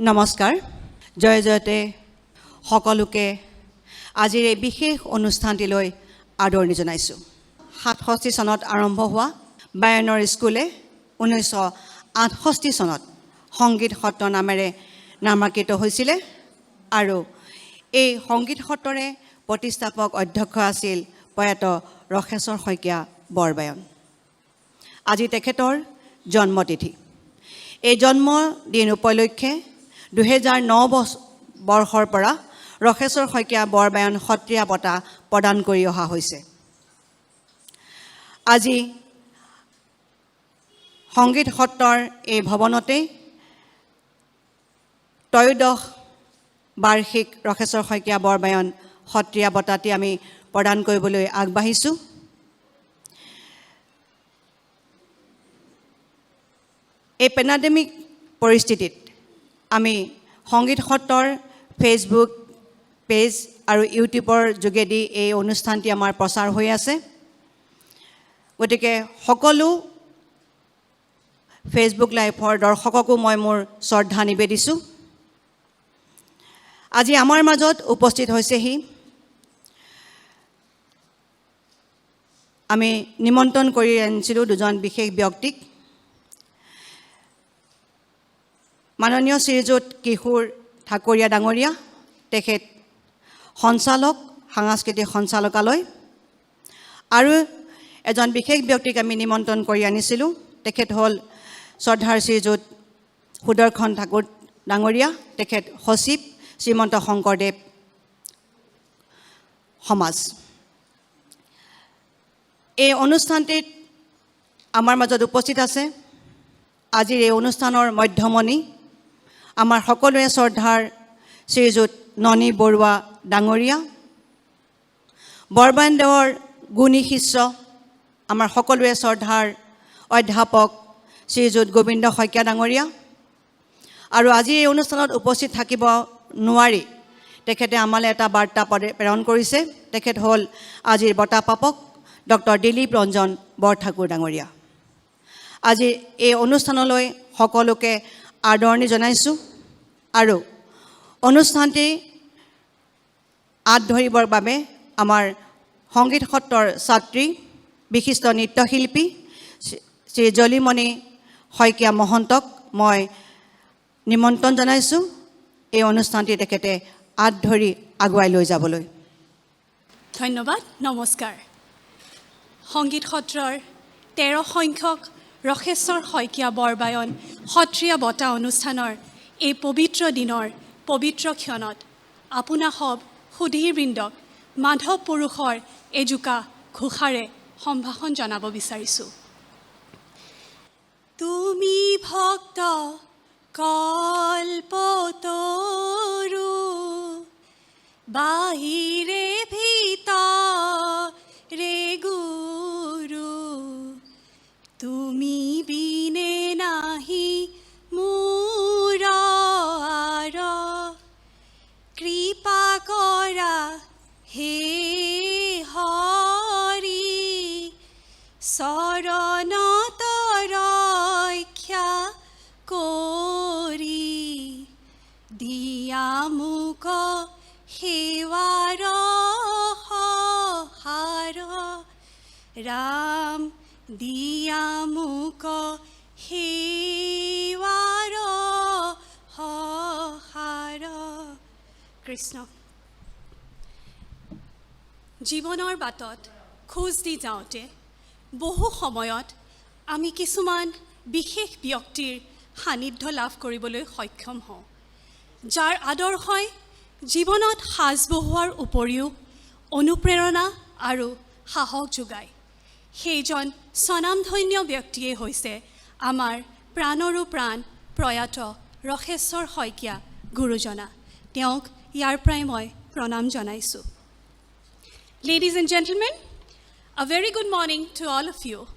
নমস্কাৰ জয় জয়তে সকলোকে আজিৰ এই বিশেষ অনুষ্ঠানটিলৈ আদৰণি জনাইছোঁ 67 চনত আৰম্ভ হোৱা বায়নৰ স্কুলে 1968 চনত সংগীত সত্ৰ নামেৰে নামাকৃত হৈছিল আৰু এই সংগীত সত্ৰৰে প্ৰতিষ্ঠাপক অধ্যক্ষ আছিল প্ৰয়াত ৰখেশ্বৰ শইকীয়া বৰবায়ন আজি তেখেতৰ জন্মতিথি এই জন্মদিন উপলক্ষে 2009 বৰ্ষৰ পৰা ৰখেশ্বৰ শইকীয়া বৰবায়ন সত্ৰীয়া বঁটা প্ৰদান কৰি অহা হৈছে আজি সংগীত সত্ৰৰ এই ভৱনতে ত্ৰয়োদশ বাৰ্ষিক ৰখেশ্বৰ শইকীয়া বৰবায়ন সত্ৰীয়া বঁটাটি আমি প্ৰদান কৰিবলৈ আগবাঢ়িছোঁ এই পেণ্ডেমিক পৰিস্থিতিত আমি সংগীত সত্ৰৰ ফেচবুক পেজ আৰু ইউটিউবৰ যোগেদি এই অনুষ্ঠানটি আমাৰ প্ৰচাৰ হৈ আছে গতিকে সকলো ফেচবুক লাইভৰ দৰ্শককো মই মোৰ শ্ৰদ্ধা নিবেদিছোঁ আজি আমাৰ মাজত উপস্থিত হৈছেহি আমি নিমন্ত্ৰণ কৰি আনিছিলোঁ দুজন বিশেষ ব্যক্তিক মাননীয় শ্ৰীযুত কিশোৰ ঠাকুৰীয়া ডাঙৰীয়া তেখেত সঞ্চালক সাংস্কৃতিক সঞ্চালকালয় আৰু এজন বিশেষ ব্যক্তিক আমি নিমন্ত্ৰণ কৰি আনিছিলোঁ তেখেত হ'ল শ্ৰদ্ধাৰ শ্ৰীযুত সুদৰ্শন ঠাকুৰ ডাঙৰীয়া তেখেত সচিব শ্ৰীমন্ত শংকৰদেৱ সমাজ এই অনুষ্ঠানটিত আমাৰ মাজত উপস্থিত আছে আজিৰ এই অনুষ্ঠানৰ মধ্যমণি আমাৰ সকলোৰে শ্ৰদ্ধাৰ শ্ৰীযুত ননী বৰুৱা ডাঙৰীয়া বৰবায়ন দেৱৰ গুণী শিষ্য আমাৰ সকলোৰে শ্ৰদ্ধাৰ অধ্যাপক শ্ৰীযুত গোবিন্দ শইকীয়া ডাঙৰীয়া আৰু আজি এই অনুষ্ঠানত উপস্থিত থাকিব নোৱাৰি তেখেতে আমালৈ এটা বাৰ্তা প্ৰেৰণ কৰিছে তেখেত হ'ল আজিৰ বঁটা প্ৰাপক ডক্টৰ দিলীপ ৰঞ্জন বৰঠাকুৰ ডাঙৰীয়া আজি এই অনুষ্ঠানলৈ সকলোকে আদৰণি জনাইছোঁ আৰু অনুষ্ঠানটি আঁত ধৰিবৰ বাবে আমাৰ সংগীত সত্ৰৰ ছাত্ৰী বিশিষ্ট নৃত্যশিল্পী শ্ৰী জলিমণি শইকীয়া মহন্তক মই নিমন্ত্ৰণ জনাইছোঁ এই অনুষ্ঠানটি তেখেতে আঁত ধৰি আগুৱাই লৈ যাবলৈ ধন্যবাদ নমস্কাৰ সংগীত সত্ৰৰ 13 সংখ্যক ৰখেশ্বৰ শইকীয়া বৰবায়ন সত্ৰীয়া বঁটা অনুষ্ঠানৰ এই পবিত্ৰ দিনৰ পবিত্ৰ ক্ষণত আপোনা সব সুধীৰবৃন্দক মাধৱ পুৰুষৰ এজোকা ঘোষাৰে সম্ভাষণ জনাব বিচাৰিছোঁ তুমি ভক্ত কল্পতৰু বাহিৰে ভিতৰে গুৰু তুমি বিনে নাহি মোৰ কৃপা কৰা হে হৰি চৰণত ৰক্ষা কৰি দিয়া মোক সেৱাৰ সহাৰ ৰাম দিয়া মোক সেৱাৰ সহাৰ কৃষ্ণ জীৱনৰ বাটত খোজ দি যাওঁতে বহু সময়ত আমি কিছুমান বিশেষ ব্যক্তিৰ সান্নিধ্য লাভ কৰিবলৈ সক্ষম হওঁ যাৰ আদৰ্শই জীৱনত সাজ বহুৱাৰ উপৰিও অনুপ্ৰেৰণা আৰু সাহস যোগায় সেইজন স্বনামধন্য ব্যক্তিয়ে হৈছে আমাৰ প্ৰাণৰো প্ৰাণ প্ৰয়াত ৰখেশ্বৰ শইকীয়া গুৰুজনা তেওঁক ইয়াৰ পৰাই মই প্ৰণাম জনাইছোঁ Ladies and gentlemen, a very good morning to all of you.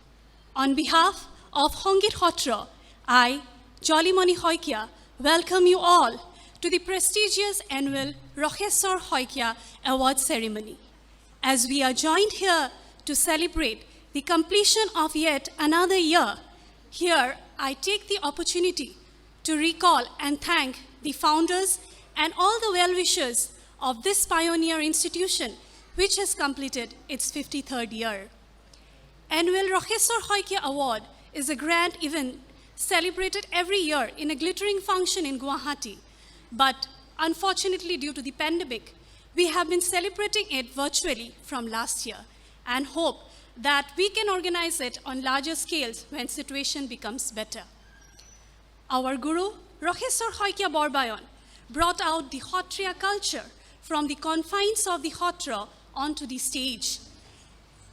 On behalf of Hongit Hotra, I, Jolimoni Hoikia, welcome you all to the prestigious annual Rokhesor Hoikia Award Ceremony. As we are joined here to celebrate the completion of yet another year, here I take the opportunity to recall and thank the founders, and all the well-wishers of this pioneer institution, which has completed its 53rd year. Annual Rokheswar Shoikia Award is a grand event celebrated every year in a glittering function in Guwahati. But unfortunately, due to the pandemic, we have been celebrating it virtually from last year and hope that we can organize it on larger scales when situation becomes better. Our Guru, Rokheswar Shoikia Borbayon, brought out the Hotriya culture from the confines of the Hotra onto the stage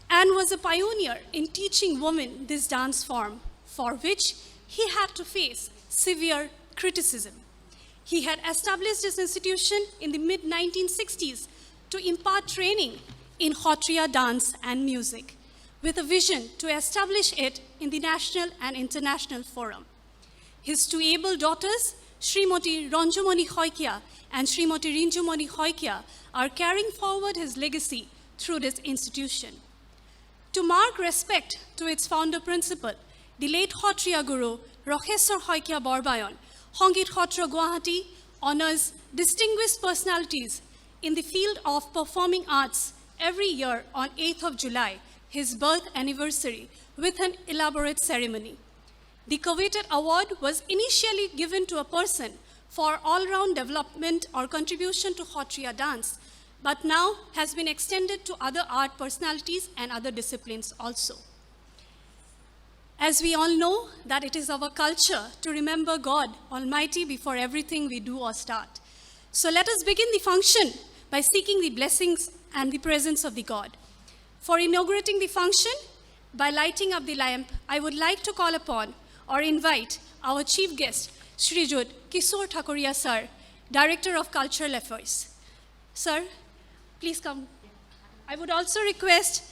and was a pioneer in teaching women this dance form, for which he had to face severe criticism. He had established this institution in the mid-1960s to impart training in Hotriya dance and music, with a vision to establish it in the national and international forum. His two able daughters, Srimoti Ranjumoni Shoikia and Srimoti Rinjumoni Shoikia, are carrying forward his legacy through this institution. To mark respect to its founder principal, the late Hotriya Guru, Rokheswar Shoikia Borbayon, Songit Hotra Guwahati honors distinguished personalities in the field of performing arts every year on 8th of July, his birth anniversary, with an elaborate ceremony. The coveted award was initially given to a person for all-round development or contribution to Hotriya dance, but now has been extended to other art personalities and other disciplines also. As we all know that it is our culture to remember God Almighty before everything we do or start. So let us begin the function by seeking the blessings and the presence of the God. For inaugurating the function, by lighting up the lamp, I would like to call upon or invite our chief guest, Srijut Kishore Thakuria Sir, Director of Cultural Affairs. Sir, please come. I would also request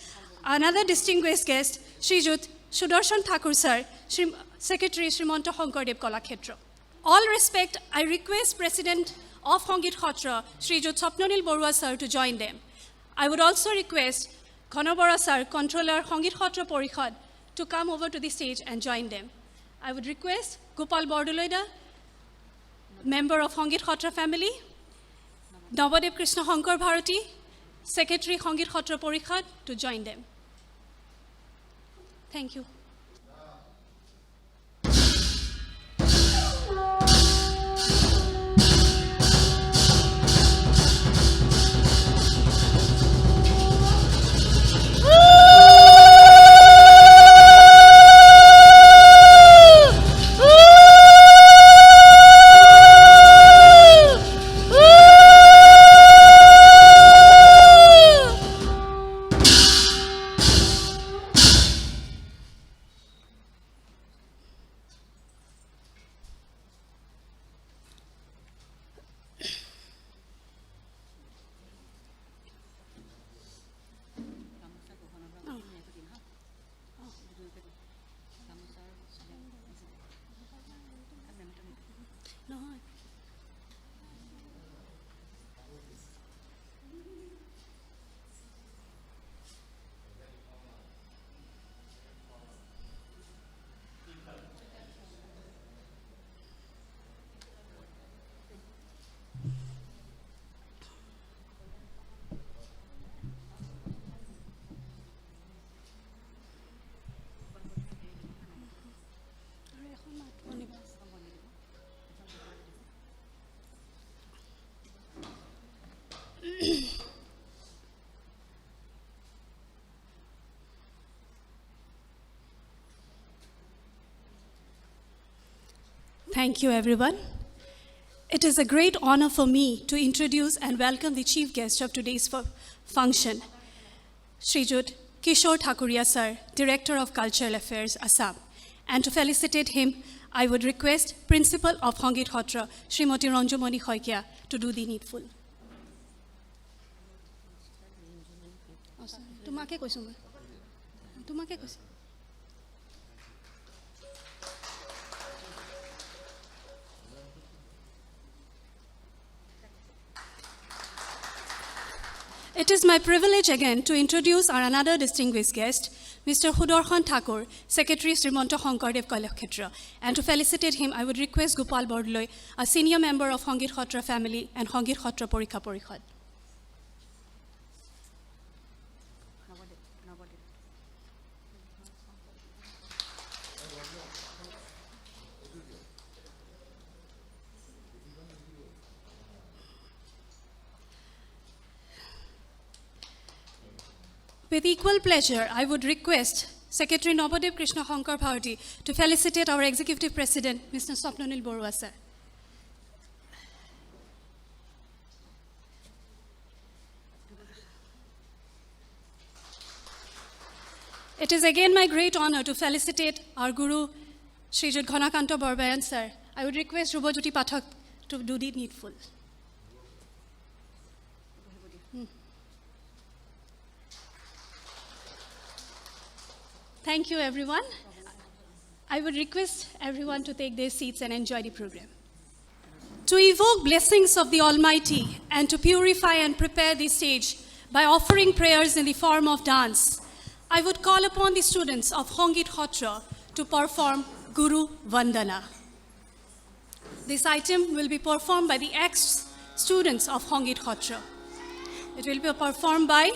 another distinguished guest, Srijut Sudarshan Thakur Sir, Secretary Srimanta Shankardev Kalakshetra. All respect, I request President of Songit Hotra, Srijut Swapnanil Borua Sir, to join them. I would also request Ghanabara Sir, Controller Songit Hotra Porishad, to come over to the stage and join them. I would request Gopal Bordoloida, member of Songit Hotra family, Navadev Krishna Shankar Bharati, Secretary Songit Hotra Porishad, to join them. Thank you. Thank you, everyone. It is a great honor for me to introduce and welcome the chief guest of today's function, Srijut Kishore Thakuria Sir, Director of Cultural Affairs, Assam. And to felicitate him, I would request Principal of Songit Hotra, Srimoti Ranjumoni Shoikia, to do the needful. Tumake koisu moi. Tumake koisu. It is my privilege again to introduce our another distinguished guest, Mr. Hudorshan Thakur, Secretary Srimanto Shonkardev Kalakshetra. And to felicitate him, I would request Gopal Bordoloi, a senior member of Sangit Khotra family and Sangit Khotra Porikha Porikhad. With equal pleasure, I would request Secretary Nabadev Krishna Shankar Bharati to felicitate our Executive President, Mr. Swapnanil Borua, sir. It is again my great honor to felicitate our Guru, Srijut Ghonakanto Barbayan, sir. I would request Rubojyoti Pathak to do the needful. Thank you, everyone. I would request everyone to take their seats and enjoy the program. To evoke blessings of the Almighty and to purify and prepare the stage by offering prayers in the form of dance, I would call upon the students of Sangit Khotra to perform Guru Vandana. This item will be performed by the ex-students of Sangit Khotra. It will be performed by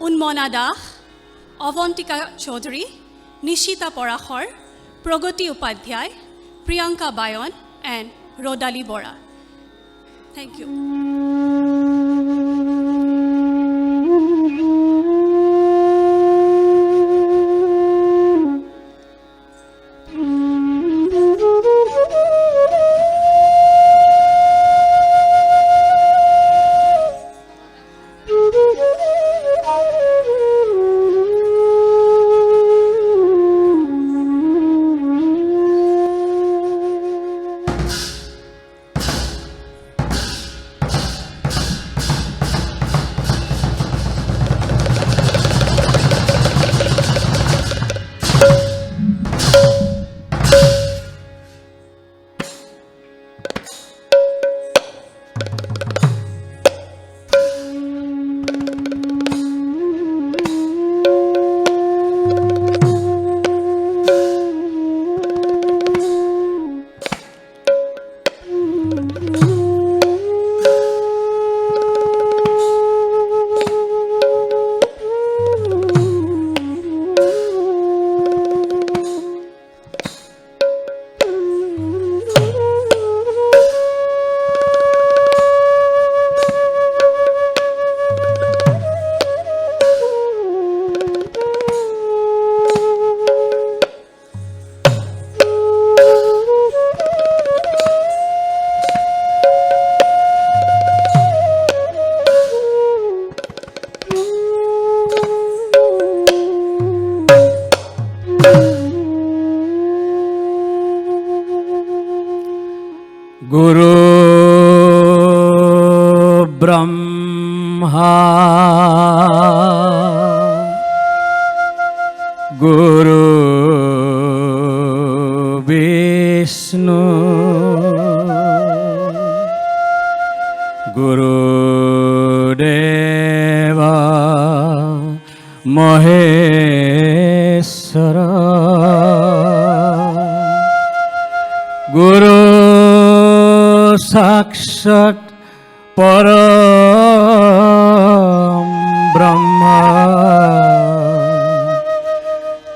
Unmona Das, Avantika Chaudhary, Nishita Porachar, Pragati Upadhyay, Priyanka Bayon, and Rodali Bora. Thank you. Brahma Guru Vishnu Guru Deva Maheshwara Guru Sakshat Param Brahma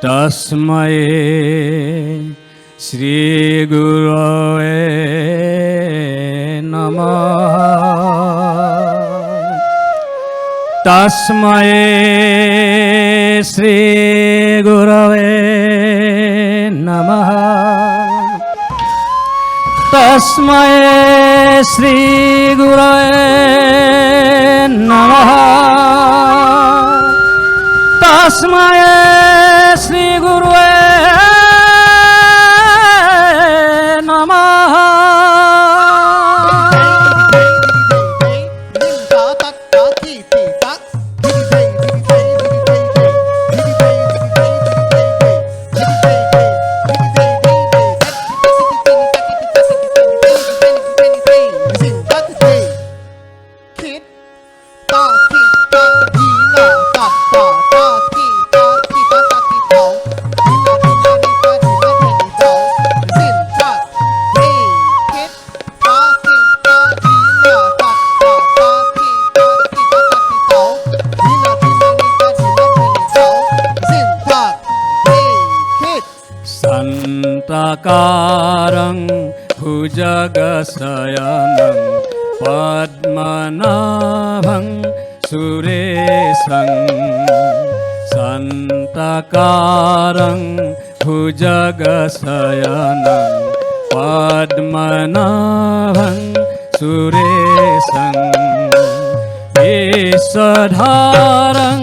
Tasmaye Shri Gurave Namah Tasmaye Shri Gurave Namah Tasmaye Shri Gurave Namah Tasmaye Shri Gurave Namah शान्ताकारं भुजगशयनं पद्मनाभं सुरेशं शान्ताकारं भुजगशयनं पद्मनाभं सुरेशं विश्वधारं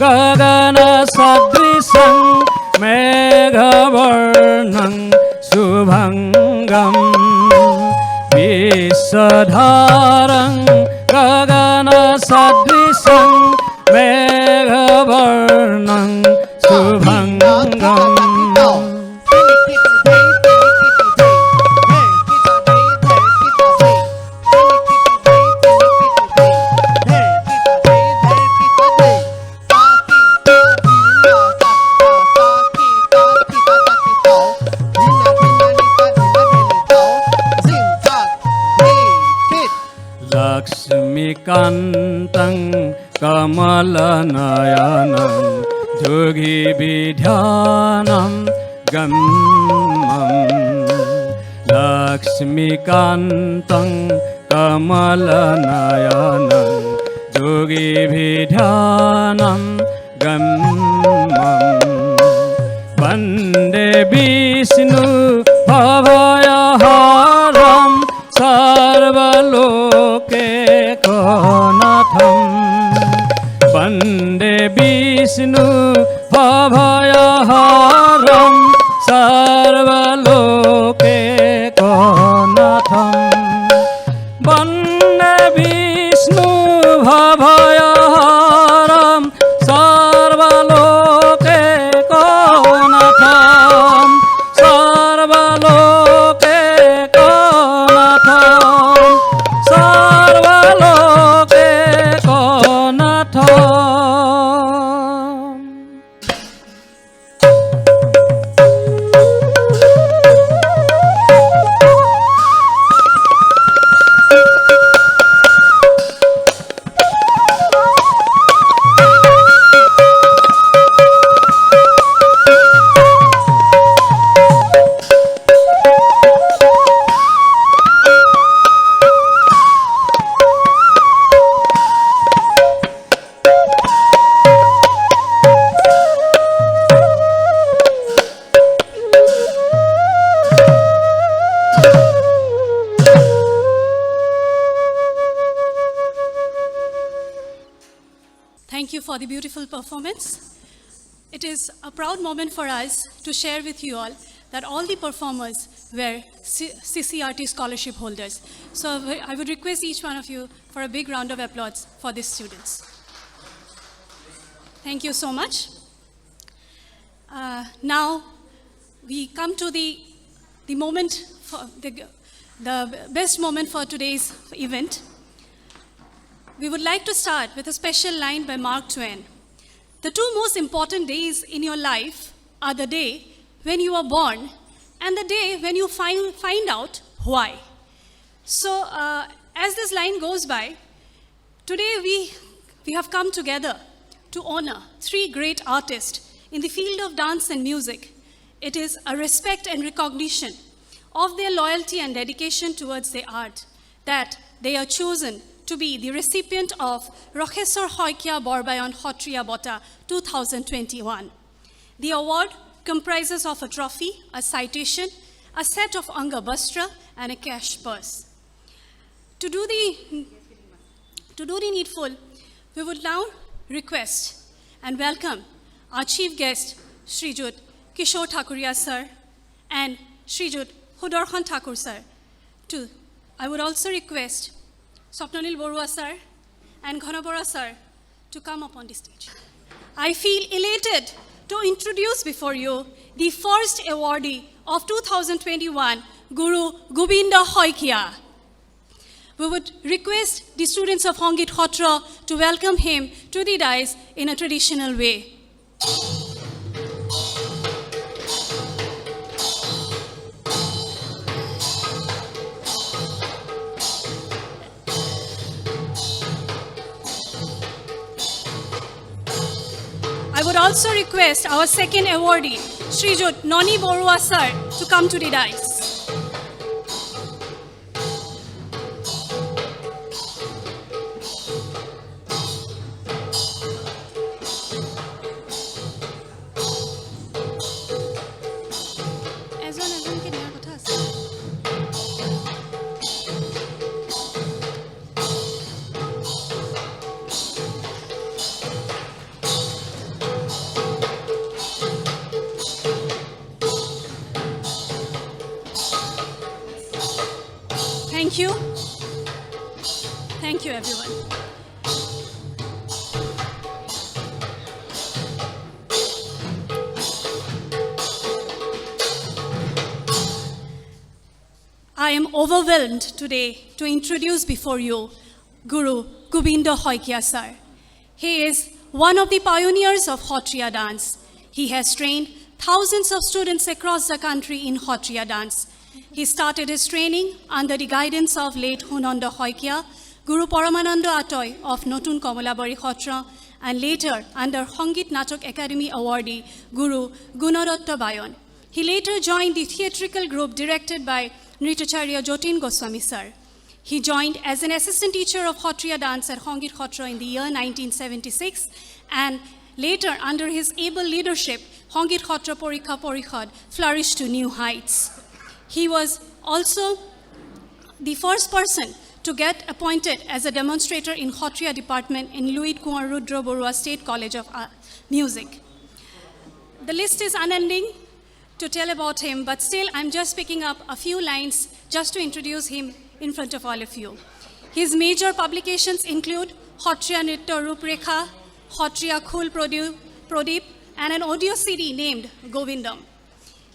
गगनसदृशं मेघवर्णं शुभङ्गं विश्वधारं गगनसदृशं मेघवर्णं शुभङ्गम् लक्ष्मीकान्तं कमलनयनं जोगिविध्यानं गम्यं लक्ष्मीकान्तं कमलनयनं जोगिविध्यानं गम्यं वन्दे विष्णु भवयहारं सर्वलोकैकनाथं वन्दे विष्णु भवयहारं सर्वलोकैकनाथं वन्दे Vishnu भवयहारं सर्वलोकैकनाथं Thank you for the beautiful performance. It is a proud moment for us to share with you all that all the performers were CCRT scholarship holders. So I would request each one of you for a big round of applause for these students. Thank you so much. Now we come to the moment, for the best moment for today's event. We would like to start with a special line by Mark Twain. The two most important days in your life are the day when you are born and the day when you find out why. So as this line goes by, today we have come together to honor three great artists in the field of dance and music. It is a respect and recognition of their loyalty and dedication towards their art that they are chosen to be the recipient of Rokheswar Shaikia Borbayon Satriya Bota 2021. The award comprises of a trophy, a citation, a set of Anga Bastra, and a cash purse. To do the needful, we would now request and welcome our chief guest, Srijut Kishore Thakuria sir, and Srijut Hudarkhan Thakur sir. I would also request Swapnanil Borua sir and Ghanabora sir to come up on the stage. I feel elated to introduce before you the first awardee of 2021, Guru Gobinda Shaikia. We would request the students of Hongit Khotra to welcome him to the dais in a traditional way. I would also request our second awardee, Srijut Noni Borua sir to come to the dais. এজনকে দিয়াৰ কথা আছে। Thank you. Thank you, everyone. I am overwhelmed today to introduce before you Guru Gobindo Hoikia sir. He is one of the pioneers of Hotriya dance. He has trained thousands of students across the country in Hotriya dance. He started his training under the guidance of late Hunanda Hoikia, Guru Paramananda Atoy of Notun Komolabari Hotra, and later under Hongit Natok Academy awardee Guru Gunadotta Bayon. He later joined the theatrical group directed by Nritacharya Jotin Goswami sir. He joined as an assistant teacher of Hotriya dance at Hongit Hotra in the year 1976, and later under his able leadership, Hongit Hotra Porikha Porikhad flourished to new heights. He was also the first person to get appointed as a demonstrator in Hotriya department in Louis Kumar Rudra Borua State College of Music. The list is unending to tell about him, but still I'm just picking up a few lines just to introduce him in front of all of you. His major publications include Hotriya Nritya Ruprekha, Hotriya Khul Prodip, and an audio CD named Govindam.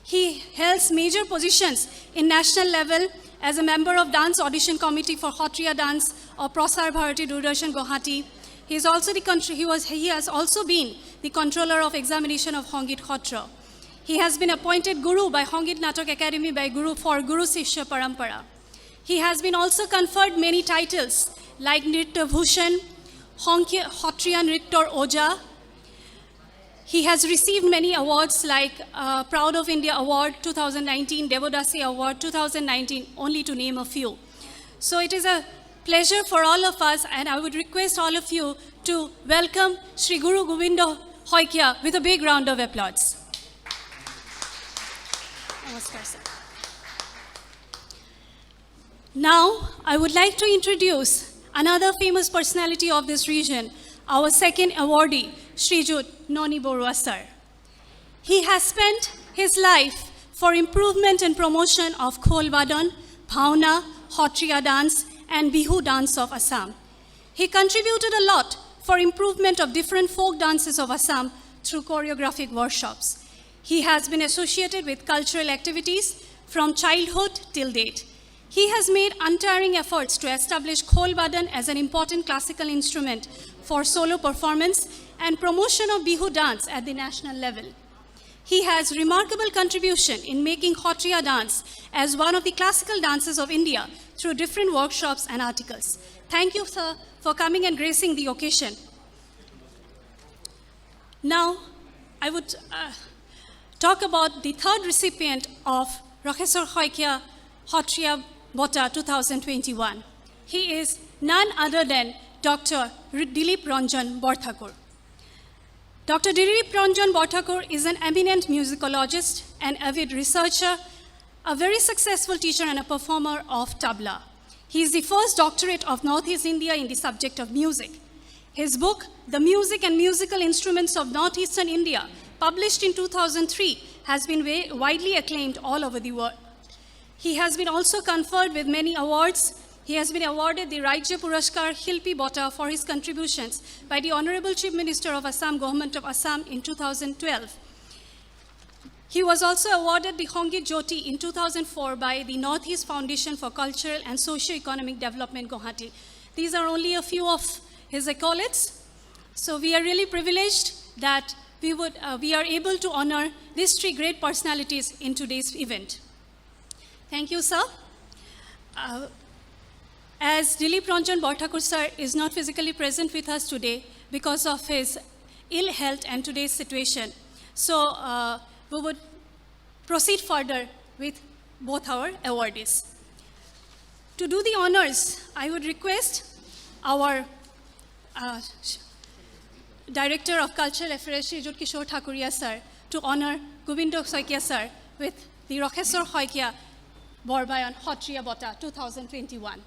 He holds major positions in national level as a member of Dance Audition Committee for Hotriya Dance of Prasar Bharati Doordarshan Guwahati. He has also been the controller of examination of Hongit Hotra. He has been appointed Guru by Hongit Natok Academy for Guru Sishya Parampara. He has been also conferred many titles like Nritya Bhushan, Hotriya Nritya Oja. He has received many awards like Proud of India Award 2019, Devodasi Award 2019, only to name a few. So it is a pleasure for all of us, and I would request all of you to welcome Sri Guru Gobindo Hoikia with a big round of applause. Namaskar, sir. Now, I would like to introduce another famous personality of this region, our second awardee, Srijut Noni Borua sir. He has spent his life for improvement and promotion of Khol Badan, Bhauna, Hotriya dance, and Bihu dance of Assam. He contributed a lot for improvement of different folk dances of Assam through choreographic workshops. He has been associated with cultural activities from childhood till date. He has made untiring efforts to establish Khol Badan as an important classical instrument for solo performance and promotion of Bihu dance at the national level. He has remarkable contribution in making Hotriya dance as one of the classical dances of India through different workshops and articles. Thank you, sir, for coming and gracing the occasion. Now, I would talk about the third recipient of Rakheswar Hoikia Hotriya Bota 2021. He is none other than Dr. Dilip Ranjan Borthakur. Dr. Dilip Ranjan Borthakur is an eminent musicologist, an avid researcher, a very successful teacher and a performer of tabla. He is the first doctorate of Northeast India in the subject of music. His book, The Music and Musical Instruments of Northeastern India, published in 2003, has been widely acclaimed all over the world. He has been also conferred with many awards. He has been awarded the Rajya Puraskar Hilpi Bota for his contributions by the Honorable Chief Minister of Assam, Government of Assam in 2012. He was also awarded the Hongit Jyoti in 2004 by the Northeast Foundation for Cultural and Socio-Economic Development, Guwahati. These are only a few of his accolades. So we are really privileged that we are able to honor these three great personalities in today's event. Thank you, sir. As Dilip Ranjan Borthakur sir is not physically present with us today because of his ill health and today's situation, so we would proceed further with both our awardees. To do the honors, I would request our Director of Cultural Affairs, Srijut Kishore Thakuria sir, to honor Gobindo Saikia sir with the Rokheswar Saikia Borbayan Satriya Bota 2021.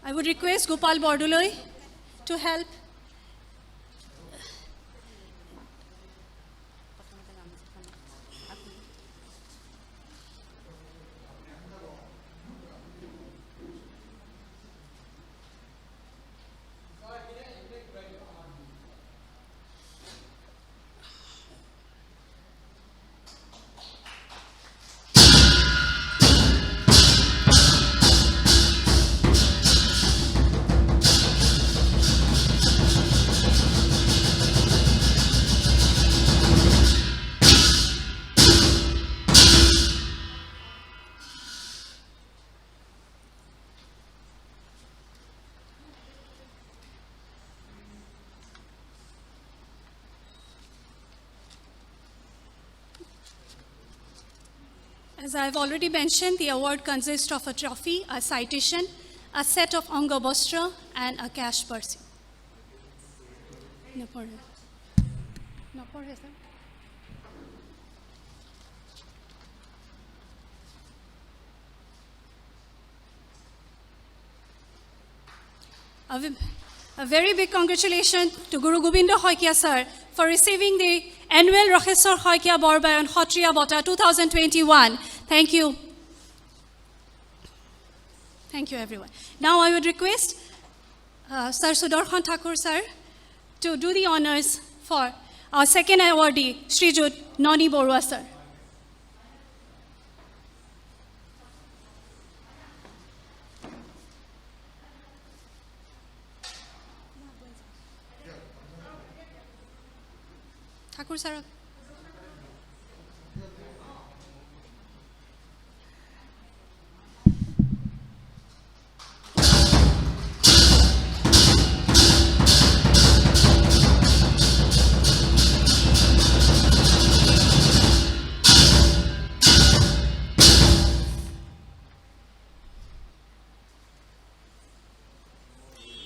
I would request Gopal Bordoloi to help As I have already mentioned, the award consists of a trophy, a citation, a set of Anga Bostra, and a cash purse. A very big congratulations to Guru Gobindo Saikia sir for receiving the annual Rokheswar Saikia Borbayan Satriya Bota 2021. Thank you. Thank you, everyone. Now I would request Sir Sudarshan Thakur sir to do the honors for our second awardee, Srijut Noni Borua sir. Thakur sir.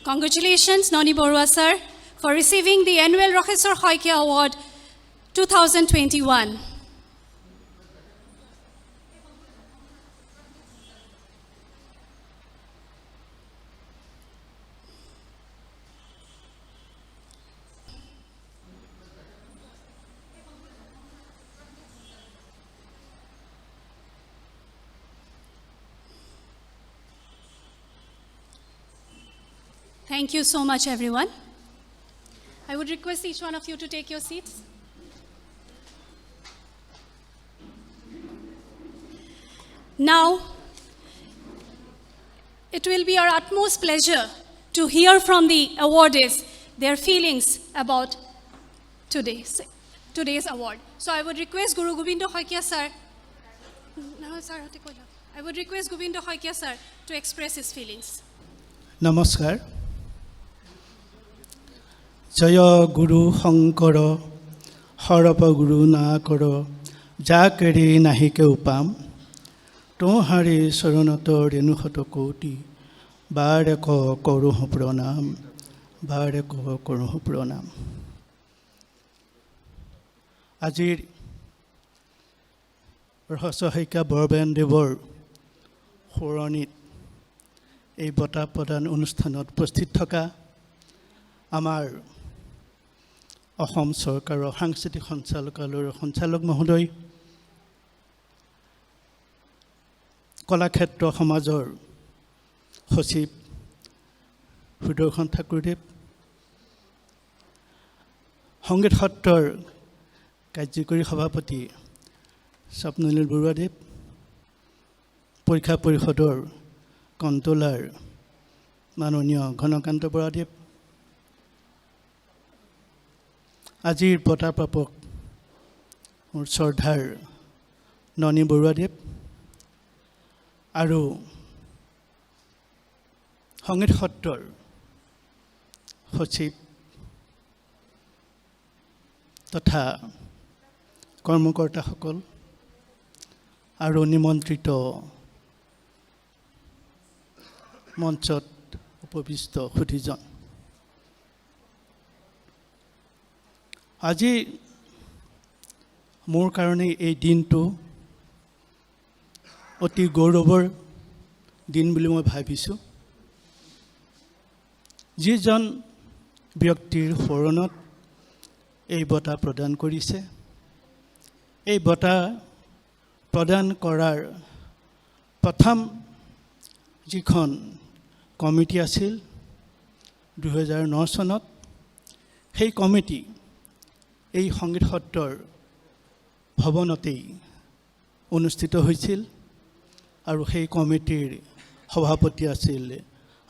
Congratulations, Noni Borua sir, for receiving the annual Rokheswar Saikia Award 2021. Thank you so much, everyone. I would request each one of you to take your seats. Now, it will be our utmost pleasure to hear from the awardees their feelings about today's award. So I would request Guru Gobindo Saikia sir. No, sir, I would request Gobindo Saikia sir to express his feelings. Namaskar. Jaya Guru Hankara, Harapa Guru Nakara, Jakari Nahike Upam, Tohari Saranato Renuhato Koti, Bareko Koruho Pronam, Bareko Koruho Pronam. Ajir Rokheswar Borbayan Devor, Horonit, এই বঁটা প্ৰদান অনুষ্ঠানত উপস্থিত থকা আমাৰ অসম চৰকাৰৰ সাংস্কৃতিক সঞ্চালকালয়ৰ সঞ্চালক মহোদয়, কলাক্ষেত্ৰ সমাজৰ সচিব সুদৰ্শন ঠাকুৰদেৱ, সংগীত সত্ৰৰ কাৰ্যকৰী সভাপতি স্বপ্নলীল বৰুৱাদেৱ, পৰীক্ষা পৰিষদৰ কণ্ট্ৰলাৰ মাননীয় ঘনকান্ত বৰাদেৱ, আজিৰ বঁটা প্ৰাপক মোৰ শ্ৰদ্ধাৰ ননী বৰুৱাদেৱ আৰু সংগীত সত্ৰৰ সচিব তথা কৰ্মকৰ্তাসকল আৰু নিমন্ত্ৰিত মঞ্চত উপবিষ্ট সুধীজন, আজি মোৰ কাৰণে এই দিনটো অতি গৌৰৱৰ দিন বুলি মই ভাবিছোঁ। যিজন ব্যক্তিৰ শৰণত এই বঁটা প্ৰদান কৰিছে, এই বঁটা প্ৰদান কৰাৰ প্ৰথম যিখন কমিটি আছিল 2009 চনত, সেই কমিটি এই সংগীত সত্ৰৰ ভৱনতেই অনুষ্ঠিত হৈছিল আৰু সেই কমিটিৰ সভাপতি আছিল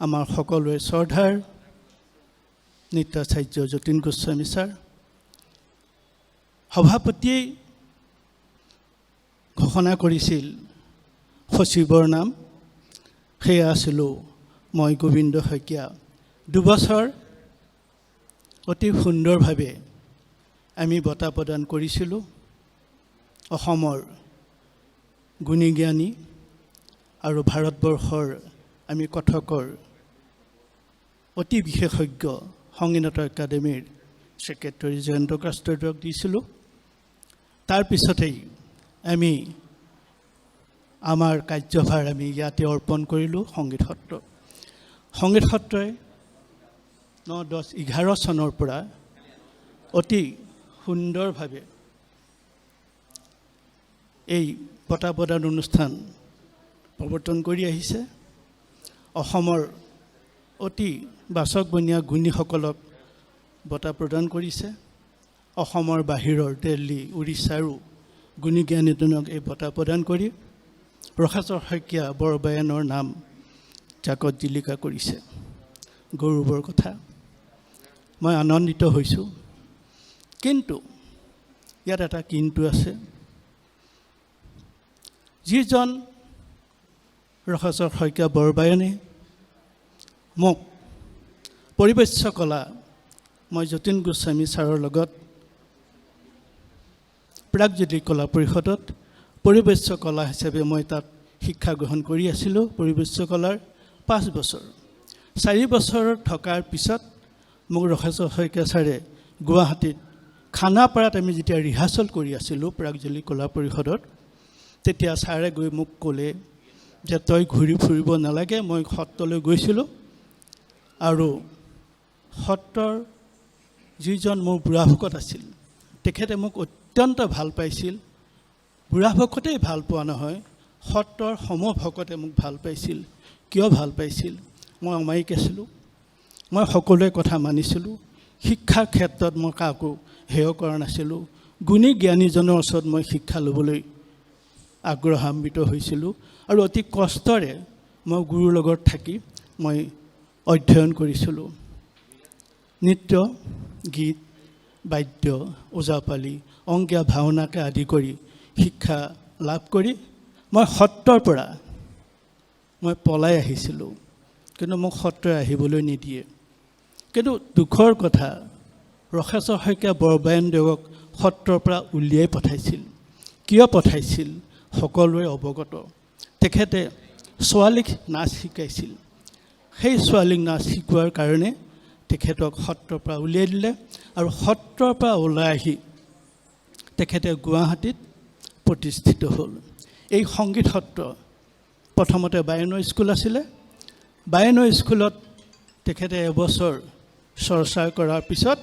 আমাৰ সকলোৰে শ্ৰদ্ধাৰ নৃত্যাচাৰ্য যতীন গোস্বামী ছাৰ। সভাপতিয়ে ঘোষণা কৰিছিল সচিবৰ নাম, সেয়া আছিলোঁ মই গোবিন্দ শইকীয়া। দুবছৰ অতি সুন্দৰভাৱে আমি বঁটা প্ৰদান কৰিছিলোঁ অসমৰ গুণী জ্ঞানী আৰু ভাৰতবৰ্ষৰ আমি কথকৰ অতি বিশেষজ্ঞ সংগীত নাটক একাডেমীৰ ছেক্ৰেটাৰী জয়ন্ত কাষ্ট্ৰক দিছিলোঁ। তাৰপিছতেই আমি আমাৰ কাৰ্যভাৰ আমি ইয়াতে অৰ্পণ কৰিলোঁ সংগীত সত্ৰ। সংগীত সত্ৰই 9, 10, 11 চনৰ পৰা অতি সুন্দৰভাৱে এই বঁটা প্ৰদান অনুষ্ঠান প্ৰৱৰ্তন কৰি আহিছে। অসমৰ অতি বাচকবনীয়া গুণীসকলক বঁটা প্ৰদান কৰিছে। অসমৰ বাহিৰৰ দিল্লী, উৰিষ্যাৰো গুণী জ্ঞানীজনক এই বঁটা প্ৰদান কৰি ৰসাচৰ শইকীয়া বৰবায়নৰ নাম জাকত জিলিকা কৰিছে। গৌৰৱৰ কথা, মই আনন্দিত হৈছোঁ। কিন্তু ইয়াত এটা কিন্তু আছে। যিজন ৰসাচৰ শইকীয়া বৰবায়নে মোক পৰিৱেশ্য কলা, মই যতীন গোস্বামী ছাৰৰ লগত প্ৰাগজ্যোতিষ কলা পৰিষদত পৰিৱেশ্য কলা হিচাপে মই তাত শিক্ষা গ্ৰহণ কৰি আছিলোঁ। পৰিৱেশ্য কলাৰ 5 বছৰ, 4 বছৰ থকাৰ পিছত মোক ৰসাচৰ শইকীয়া ছাৰে গুৱাহাটীত খানাপাৰাত আমি যেতিয়া ৰিহাৰ্চেল কৰি আছিলোঁ প্ৰাগজ্যোতিষ কলা পৰিষদত, তেতিয়া ছাৰে গৈ মোক ক'লে যে তই ঘূৰি ফুৰিব নালাগে। মই সত্ৰলৈ গৈছিলোঁ আৰু সত্ৰৰ যিজন মোৰ বুঢ়া ভকত আছিল, তেখেতে মোক অত্যন্ত ভাল পাইছিল। বুঢ়া ভকতেই ভাল পোৱা নহয়, সত্ৰৰ সমভকতে মোক ভাল পাইছিল। কিয় ভাল পাইছিল? মই অমায়িক আছিলোঁ, মই সকলোৱে কথা মানিছিলোঁ, শিক্ষাৰ ক্ষেত্ৰত মই কাকো হেয় কৰা নাছিলোঁ। গুণী জ্ঞানীজনৰ ওচৰত মই শিক্ষা ল'বলৈ আগ্ৰহান্বিত হৈছিলোঁ আৰু অতি কষ্টৰে মই গুৰুৰ লগত থাকি মই অধ্যয়ন কৰিছিলোঁ। নৃত্য, গীত, বাদ্য, ওজাপালি, অংকীয়া ভাওনাকে আদি কৰি শিক্ষা লাভ কৰি মই সত্ৰৰ পৰা মই পলাই আহিছিলোঁ, কিন্তু মোক সত্ৰই আহিবলৈ নিদিয়ে। কিন্তু দুখৰ কথা, ৰসাচৰ শইকীয়া বৰবায়নদেৱক সত্ৰৰ পৰা উলিয়াই পঠাইছিল। কিয় পঠাইছিল সকলোৱে অৱগত। তেখেতে ছোৱালীক নাচ শিকাইছিল। সেই ছোৱালীক নাচ শিকোৱাৰ কাৰণে তেখেতক সত্ৰৰ পৰা উলিয়াই দিলে আৰু সত্ৰৰ পৰা ওলাই আহি তেখেতে গুৱাহাটীত প্ৰতিষ্ঠিত হ'ল। এই সংগীত সত্ৰ প্ৰথমতে 52 স্কুল আছিলে। 52 স্কুলত তেখেতে এবছৰ চৰ্চা কৰাৰ পিছত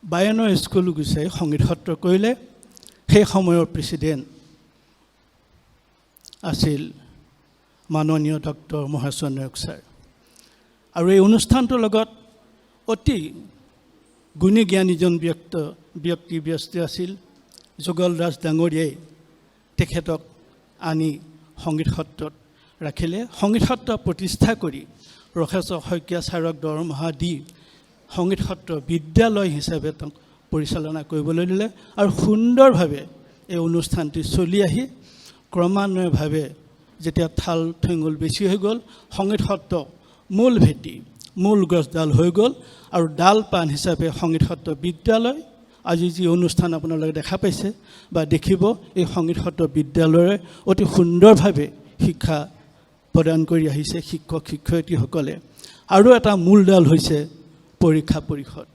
বায়নৰ স্কুল গুচাই সংগীত সত্ৰ কৰিলে। সেই সময়ৰ প্ৰেচিডেণ্ট আছিল মাননীয় ডক্টৰ মহেশ্বৰ নায়ক ছাৰ। আৰু এই অনুষ্ঠানটোৰ লগত অতি গুণী জ্ঞানীজন ব্যক্তি ব্যস্ত আছিল। যুগল দাস ডাঙৰীয়াই তেখেতক আনি সংগীত সত্ৰত ৰাখিলে। সংগীত সত্ৰ প্ৰতিষ্ঠা কৰি ৰসাচৰ শইকীয়া ছাৰক দৰমহা দি সংগীত সত্ৰ বিদ্যালয় হিচাপে তেওঁক পৰিচালনা কৰিবলৈ দিলে আৰু সুন্দৰভাৱে এই অনুষ্ঠানটি চলি আহি ক্ৰমান্বয়ভাৱে যেতিয়া থাল ঠেঙুল বেছি হৈ গ'ল, সংগীত সত্ৰ মূল ভেটি, মূল গছডাল হৈ গ'ল। আৰু ডাল পাণ হিচাপে সংগীত সত্ৰ বিদ্যালয়, আজি যি অনুষ্ঠান আপোনালোকে দেখা পাইছে বা দেখিব, এই সংগীত সত্ৰ বিদ্যালয়ে অতি সুন্দৰভাৱে শিক্ষা প্ৰদান কৰি আহিছে শিক্ষক শিক্ষয়িত্ৰীসকলে। আৰু এটা মূলডাল হৈছে পৰীক্ষা পৰিষদ।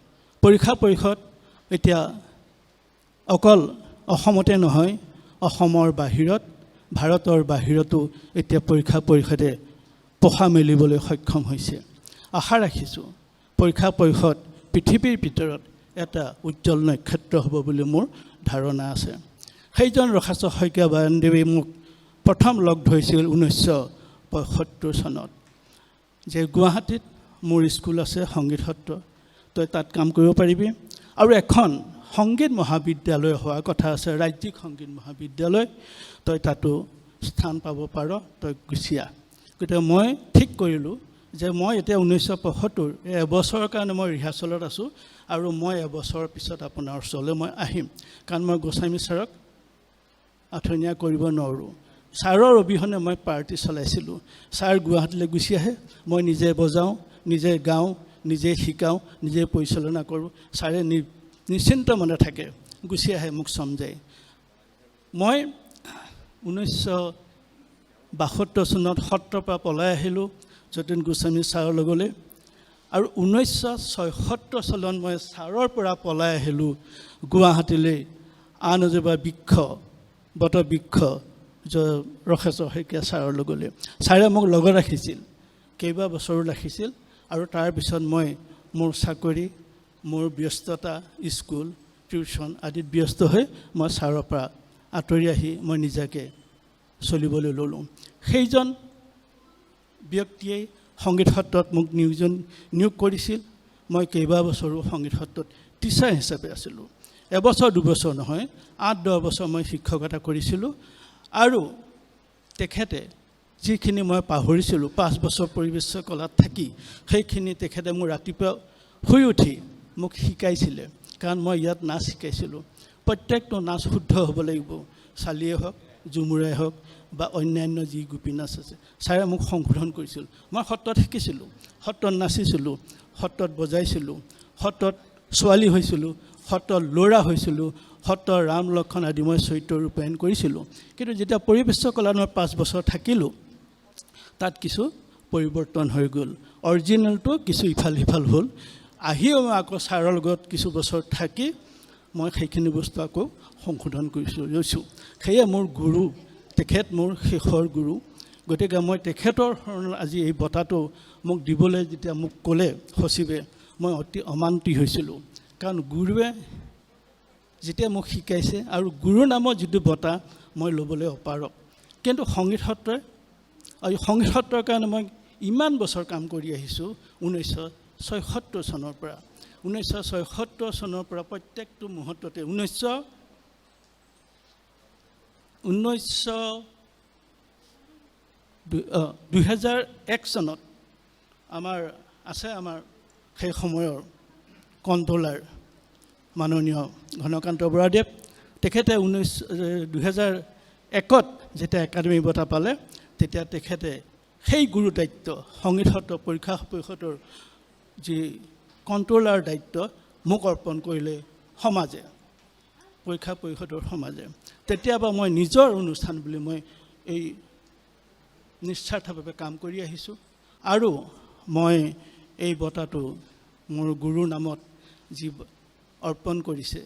পৰীক্ষা পৰিষদ এতিয়া অকল অসমতে নহয়, অসমৰ বাহিৰত, ভাৰতৰ বাহিৰতো এতিয়া পৰীক্ষা পৰিষদে পোখা মেলিবলৈ সক্ষম হৈছে। আশা ৰাখিছোঁ পৰীক্ষা পৰিষদ পৃথিৱীৰ ভিতৰত এটা উজ্জ্বল নক্ষত্ৰ হ'ব বুলি মোৰ ধাৰণা আছে। সেইজন ৰখাচৰ শইকীয়া বায়নদেৱে মোক প্ৰথম লগ ধৰিছিল 1975 চনত, যে গুৱাহাটীত মোৰ স্কুল আছে সংগীত সত্ৰ, তই তাত কাম কৰিব পাৰিবি, আৰু এখন সংগীত মহাবিদ্যালয় হোৱাৰ কথা আছে, ৰাজ্যিক সংগীত মহাবিদ্যালয়, তই তাতো স্থান পাব পাৰ, তই গুচি আহ। গতিকে মই ঠিক কৰিলোঁ যে মই এতিয়া 1975 এবছৰৰ কাৰণে মই ৰিহাৰ্চলত আছোঁ, আৰু মই এবছৰৰ পিছত আপোনাৰ ওচৰলৈ মই আহিম, কাৰণ মই গোস্বামী ছাৰক আঁঠনীয়া কৰিব নোৱাৰোঁ। ছাৰৰ অবিহনে মই পাৰ্টি চলাইছিলোঁ। ছাৰ গুৱাহাটীলৈ গুচি আহে, মই নিজে বজাওঁ, নিজে গাওঁ, নিজে শিকাওঁ, নিজে পৰিচালনা কৰোঁ। ছাৰে নিশ্চিন্ত মনে থাকে, গুচি আহে মোক চমজাই। মই 1972 চনত সত্ৰৰ পৰা পলাই আহিলোঁ যতীন গোস্বামী ছাৰৰ লগলৈ, আৰু 1976 চনত মই ছাৰৰ পৰা পলাই আহিলোঁ গুৱাহাটীলৈ আন এজোপা বৃক্ষ, বটবৃক্ষ ৰখাচৰ শইকীয়া ছাৰৰ লগলৈ। ছাৰে মোক লগত ৰাখিছিল, কেইবা বছৰো ৰাখিছিল, আৰু তাৰপিছত মই মোৰ চাকৰি, মোৰ ব্যস্ততা, স্কুল, টিউশ্যন আদিত ব্যস্ত হৈ মই ছাৰৰ পৰা আঁতৰি আহি মই নিজাকৈ চলিবলৈ ল'লোঁ। সেইজন ব্যক্তিয়ে সংগীত সত্ৰত মোক নিয়োগ কৰিছিল। মই কেইবা বছৰো সংগীত সত্ৰত টিচাৰ হিচাপে আছিলোঁ। এবছৰ দুবছৰ নহয়, 8-10 বছৰ মই শিক্ষকতা কৰিছিলোঁ। আৰু তেখেতে যিখিনি মই পাহৰিছিলোঁ 5 বছৰ পৰিৱেশ কলাত থাকি, সেইখিনি তেখেতে মোৰ ৰাতিপুৱা শুই উঠি মোক শিকাইছিলে, কাৰণ মই ইয়াত নাচ শিকাইছিলোঁ। প্ৰত্যেকটো নাচ শুদ্ধ হ'ব লাগিব, চালিয়ে হওক, ঝুমুৰাই হওক বা অন্যান্য যি গোপী নাচ আছে, ছাৰে মোক সংশোধন কৰিছিল। মই সত্ৰত শিকিছিলোঁ, সত্ৰত নাচিছিলোঁ, সত্ৰত বজাইছিলোঁ, সত্ৰত ছোৱালী হৈছিলোঁ, সত্ৰত ল'ৰা হৈছিলোঁ, সত্ৰৰ ৰাম লক্ষণ আদি মই চৰিত্ৰ ৰূপায়ণ কৰিছিলোঁ। কিন্তু যেতিয়া পৰিৱেশ কলাত মই 5 বছৰ থাকিলোঁ, তাত কিছু পৰিৱৰ্তন হৈ গ'ল। অৰিজিনেলটো কিছু ইফাল সিফাল হ'ল। আহিও মই আকৌ ছাৰৰ লগত কিছু বছৰ থাকি মই সেইখিনি বস্তু আকৌ সংশোধন লৈছোঁ। সেয়ে মোৰ গুৰু, তেখেত মোৰ শেষৰ গুৰু। গতিকে মই তেখেতৰ আজি এই বঁটাটো মোক দিবলৈ যেতিয়া মোক ক'লে সচিবে, মই অতি অমান্তি হৈছিলোঁ, কাৰণ গুৰুৱে যেতিয়া মোক শিকাইছে, আৰু গুৰুৰ নামত যিটো বঁটা মই ল'বলৈ অপাৰক। কিন্তু সংগীত সত্ৰৰ কাৰণে মই ইমান বছৰ কাম কৰি আহিছোঁ 1976 চনৰ পৰা। 1976 চনৰ পৰা প্ৰত্যেকটো মুহূৰ্ততে 2001 চনত আমাৰ সেই সময়ৰ কণ্ট্ৰলাৰ মাননীয় ঘনকান্ত বৰাদেৱ, তেখেতে 2001ত যেতিয়া একাডেমি বঁটা পালে, তেতিয়া তেখেতে সেই গুৰু দায়িত্ব, সংগীত সত্ৰ পৰীক্ষা পৰিষদৰ যি কণ্ট্ৰলাৰ দায়িত্ব মোক অৰ্পণ কৰিলে সমাজে, পৰীক্ষা পৰিষদৰ সমাজে। তেতিয়াবা মই নিজৰ অনুষ্ঠান বুলি মই এই নিস্বাৰ্থভাৱে কাম কৰি আহিছোঁ। আৰু মই এই বঁটাটো মোৰ গুৰুৰ নামত যি অৰ্পণ কৰিছে,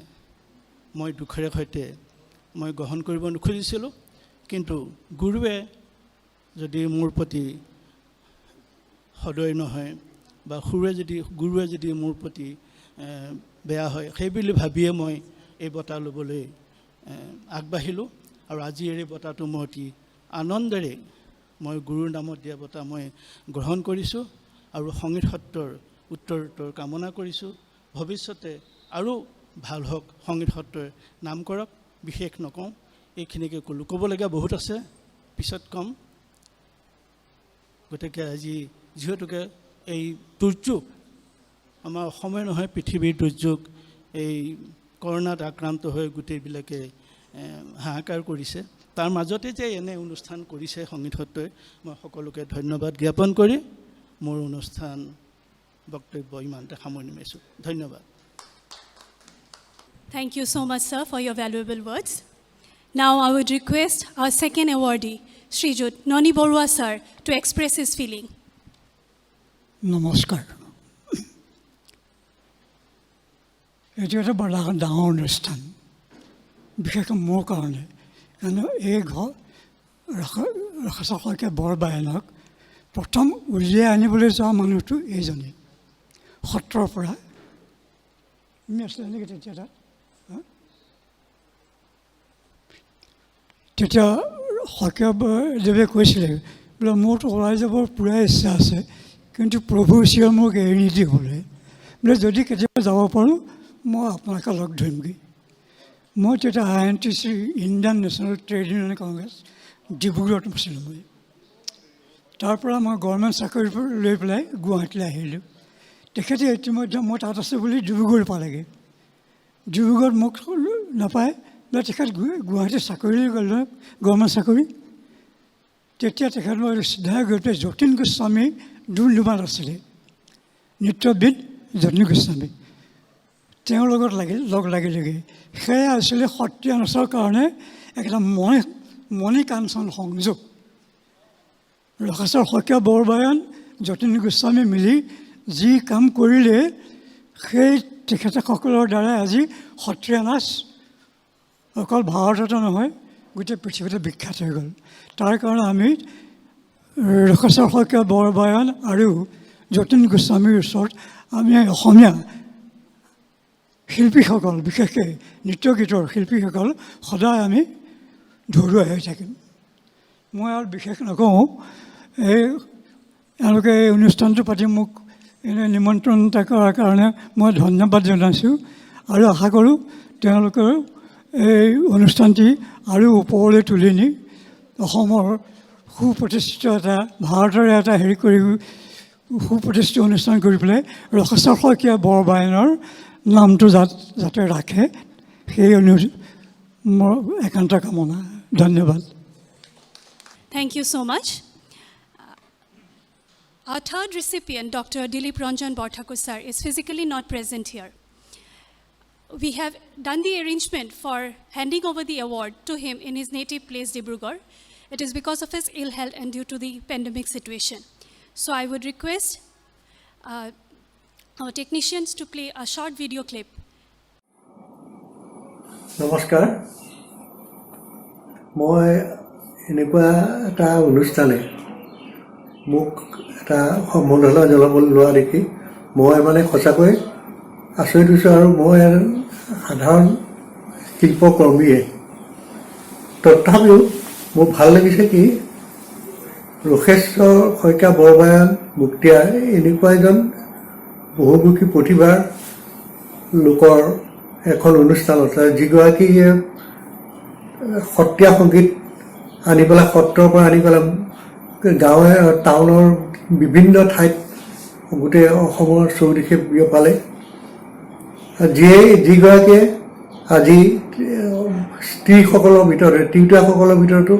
মই দুখেৰে সৈতে মই গ্ৰহণ কৰিব নোখুজিছিলোঁ। কিন্তু গুৰুৱে যদি মোৰ প্ৰতি সদয় নহয়, বা গুৰুৱে যদি মোৰ প্ৰতি বেয়া হয়, সেই বুলি ভাবিয়ে মই এই বঁটা ল'বলৈ আগবাঢ়িলোঁ। আৰু আজি এই বঁটাটো মই অতি আনন্দেৰে মই গুৰুৰ নামত দিয়া বঁটা মই গ্ৰহণ কৰিছোঁ। আৰু সংগীত সত্ৰৰ উত্তৰোত্তৰ কামনা কৰিছোঁ, ভৱিষ্যতে আৰু ভাল হওক, সংগীত সত্ৰৰ নাম কৰক। বিশেষ নকওঁ, এইখিনিকে ক'লোঁ। ক'বলগীয়া বহুত আছে, পিছত ক'ম। গতিকে আজি যিহেতুকে এই দুৰ্যোগ আমাৰ অসমে নহয়, পৃথিৱীৰ দুৰ্যোগ, এই কৰোণাত আক্ৰান্ত হৈ গোটেইবিলাকে হাহাকাৰ কৰিছে। তাৰ মাজতে যে এনে অনুষ্ঠান কৰিছে সংগীত সত্ৰই, মই সকলোকে ধন্যবাদ জ্ঞাপন কৰি মোৰ অনুষ্ঠান বক্তব্য ইমানতে সামৰণি মাৰিছোঁ। ধন্যবাদ। Thank you so much, sir, for your valuable words. Now I would request our second awardee, Srijut Noni Borua sir, to express his feeling. নমস্কাৰ। এইটো এটা বৰ ডাঙৰ অনুষ্ঠান, বিশেষকৈ মোৰ কাৰণে, কাৰণ এই ঘৰ ৰাখাচৰ শইকীয়া বৰবায়নক প্ৰথম উলিয়াই আনিবলৈ যোৱা মানুহটো এইজনেই, সত্ৰৰ পৰা। তুমি আছিলে নেকি তেতিয়া তাত? তেতিয়া শইকীয়াদেৱে কৈছিলে বোলে মোৰতো ওলাই যাবৰ পূৰা ইচ্ছা আছে, কিন্তু প্ৰভু ঈশ্বৰে মোক এৰি নিদি হ'লে বোলে যদি কেতিয়াবা যাব পাৰোঁ মই আপোনালোকে লগ ধৰিমগৈ। মই তেতিয়া INTC Indian national trade union Congress ডিব্ৰুগড়ত আছিলোঁ। মই তাৰপৰা মই গভৰ্ণমেণ্ট চাকৰি লৈ পেলাই গুৱাহাটীলৈ আহিলোঁ। তেখেতে ইতিমধ্যে মই তাত আছোঁ বুলি ডিব্ৰুগড় পালেগৈ। ডিব্ৰুগড়ত মোক নাপায়, তেখেত গুৱাহাটীত চাকৰি গ'লে, গভৰ্ণমেণ্ট চাকৰি। তেতিয়া তেখেত মই চিধাই গৈ পেলাই যতীন গোস্বামী ডুমডুমাত আছিলে, নৃত্যবিদ যতীন গোস্বামী, তেওঁৰ লগত লগ লাগিলেগৈ। সেয়া আছিলে সত্ৰীয়া নাচৰ কাৰণে একটা মণি কাঞ্চন সংযোগ। ৰাখাচৰ শইকীয়া বৰবায়ন যতীন গোস্বামী মিলি যি কাম কৰিলে, সেই তেখেতসকলৰ দ্বাৰাই আজি সত্ৰীয়া নাচ অকল ভাৰততে নহয় গোটেই পৃথিৱীতে বিখ্যাত হৈ গ'ল। তাৰ কাৰণে আমি ৰাখাচৰ শইকীয়া বৰবায়ন আৰু যতীন গোস্বামীৰ ওচৰত আমি অসমীয়া শিল্পীসকল, বিশেষকৈ নৃত্য গীতৰ শিল্পীসকল সদায় আমি ধৰুৱাই হৈ থাকিম। মই আৰু বিশেষ নকওঁ, এওঁলোকে এই অনুষ্ঠানটো পাতি মোক এনে নিমন্ত্ৰণ কৰাৰ কাৰণে মই ধন্যবাদ জনাইছোঁ আৰু আশা কৰোঁ তেওঁলোকৰ এই অনুষ্ঠানটি আৰু ওপৰলৈ তুলি নি অসমৰ সুপ্ৰতিষ্ঠিত এটা, ভাৰতৰে এটা হেৰি কৰি সুপ্ৰতিষ্ঠিত অনুষ্ঠান কৰি পেলাই ৰাখাচৰ শইকীয়া বৰবায়নৰ নামটো যাতে ৰাখে, সেই মোৰ একান্ত কামনা। ধন্যবাদ। Thank you so much. Our third recipient, Dr. Dilip Ranjan Borthakur sir, is physically not present here. We have done the arrangement for handing over the award to him in his native place, Dibrugarh. It is because of his ill health and due to the pandemic situation. So I would request our technicians to play a short video clip. নমস্কাৰ। মই এনেকুৱা এটা অনুষ্ঠানে মোক এটা সম্বৰ্ধনা জনাব লোৱা দেখি মই মানে সঁচাকৈ আচৰিত হৈছোঁ। আৰু মই সাধাৰণ শিল্পকৰ্মীয়ে, তথাপিও মোৰ ভাল লাগিছে কি ৰাখাচৰ শইকীয়া বৰবায়ন মুক্তিয়াৰ এনেকুৱা এজন বহুমুখী প্ৰতিভাৰ লোকৰ এখন অনুষ্ঠানত, যিগৰাকীয়ে সত্ৰীয়া সংগীত আনি পেলাই, সত্ৰৰ পৰা আনি পেলাই গাঁৱে টাউনৰ বিভিন্ন ঠাইত গোটেই অসমৰ চৌদিশে বিয়পালে। যিগৰাকীয়ে আজি স্ত্ৰীসকলৰ ভিতৰতে, তিৰোতাসকলৰ ভিতৰতো,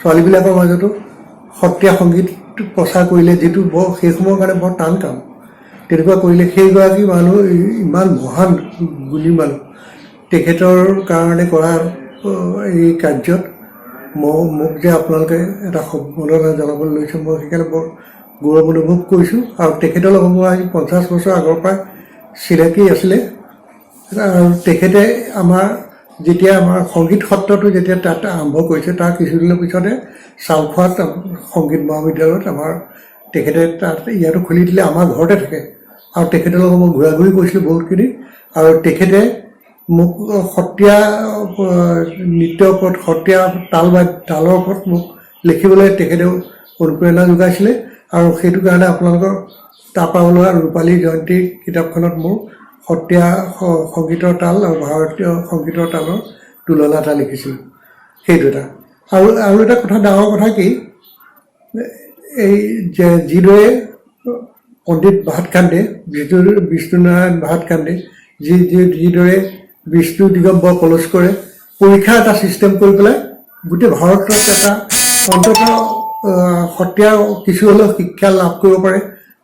ছোৱালীবিলাকৰ মাজতো সত্ৰীয়া সংগীত প্ৰচাৰ কৰিলে, যিটো বৰ সেই সময়ৰ কাৰণে বৰ টান কাম। তেনেকুৱা কৰিলে সেইগৰাকী মানুহ ইমান মহান গুণী মানুহ, তেখেতৰ কাৰণে কৰা এই কাৰ্যত মোক যে আপোনালোকে এটা সম্বৰ্ধনা জনাবলৈ লৈছে, মই সেইকাৰণে বৰ গৌৰৱ অনুভৱ কৰিছোঁ। আৰু তেখেতৰ লগত মই আজি 50 বছৰ আগৰ পৰাই চিনাকি আছিলে। আৰু তেখেতে যেতিয়া আমাৰ সংগীত সত্ৰটো যেতিয়া তাত আৰম্ভ কৰিছে, তাৰ কিছুদিনৰ পিছতে চাউলখোৱাত সংগীত মহাবিদ্যালয়ত তেখেতে তাত ইয়াতো খুলি দিলে, আমাৰ ঘৰতে থাকে। আৰু তেখেতৰ লগত মই ঘূৰা ঘূৰি কৰিছিলোঁ বহুতখিনি। আৰু তেখেতে মোক সত্ৰীয়া নৃত্যৰ ওপৰত, সত্ৰীয়া তালৰ ওপৰত মোক লিখিবলৈ তেখেতেও অনুপ্ৰেৰণা যোগাইছিলে। আৰু সেইটো কাৰণে আপোনালোকৰ তাৰপৰা ওলোৱা ৰূপালী জয়ন্তী কিতাপখনত মোৰ সত্ৰীয়া সংগীতৰ তাল আৰু ভাৰতীয় সংগীতৰ তালৰ তুলনা এটা লিখিছিলোঁ। সেইটো এটা। আৰু এটা কথা, ডাঙৰ কথা কি, এই যিদৰে পণ্ডিত ভাটকাণ্ডে, বিষ্ণুনাৰায়ণ ভাটকাণ্ডে যিদৰে বিষ্ণু দিগম্বৰ পলস্কৰে পৰীক্ষা এটা ছিষ্টেম কৰি পেলাই গোটেই ভাৰতত এটা অন্ততঃ সত্ৰীয়া কিছু হ'লেও শিক্ষা লাভ কৰিব পাৰে,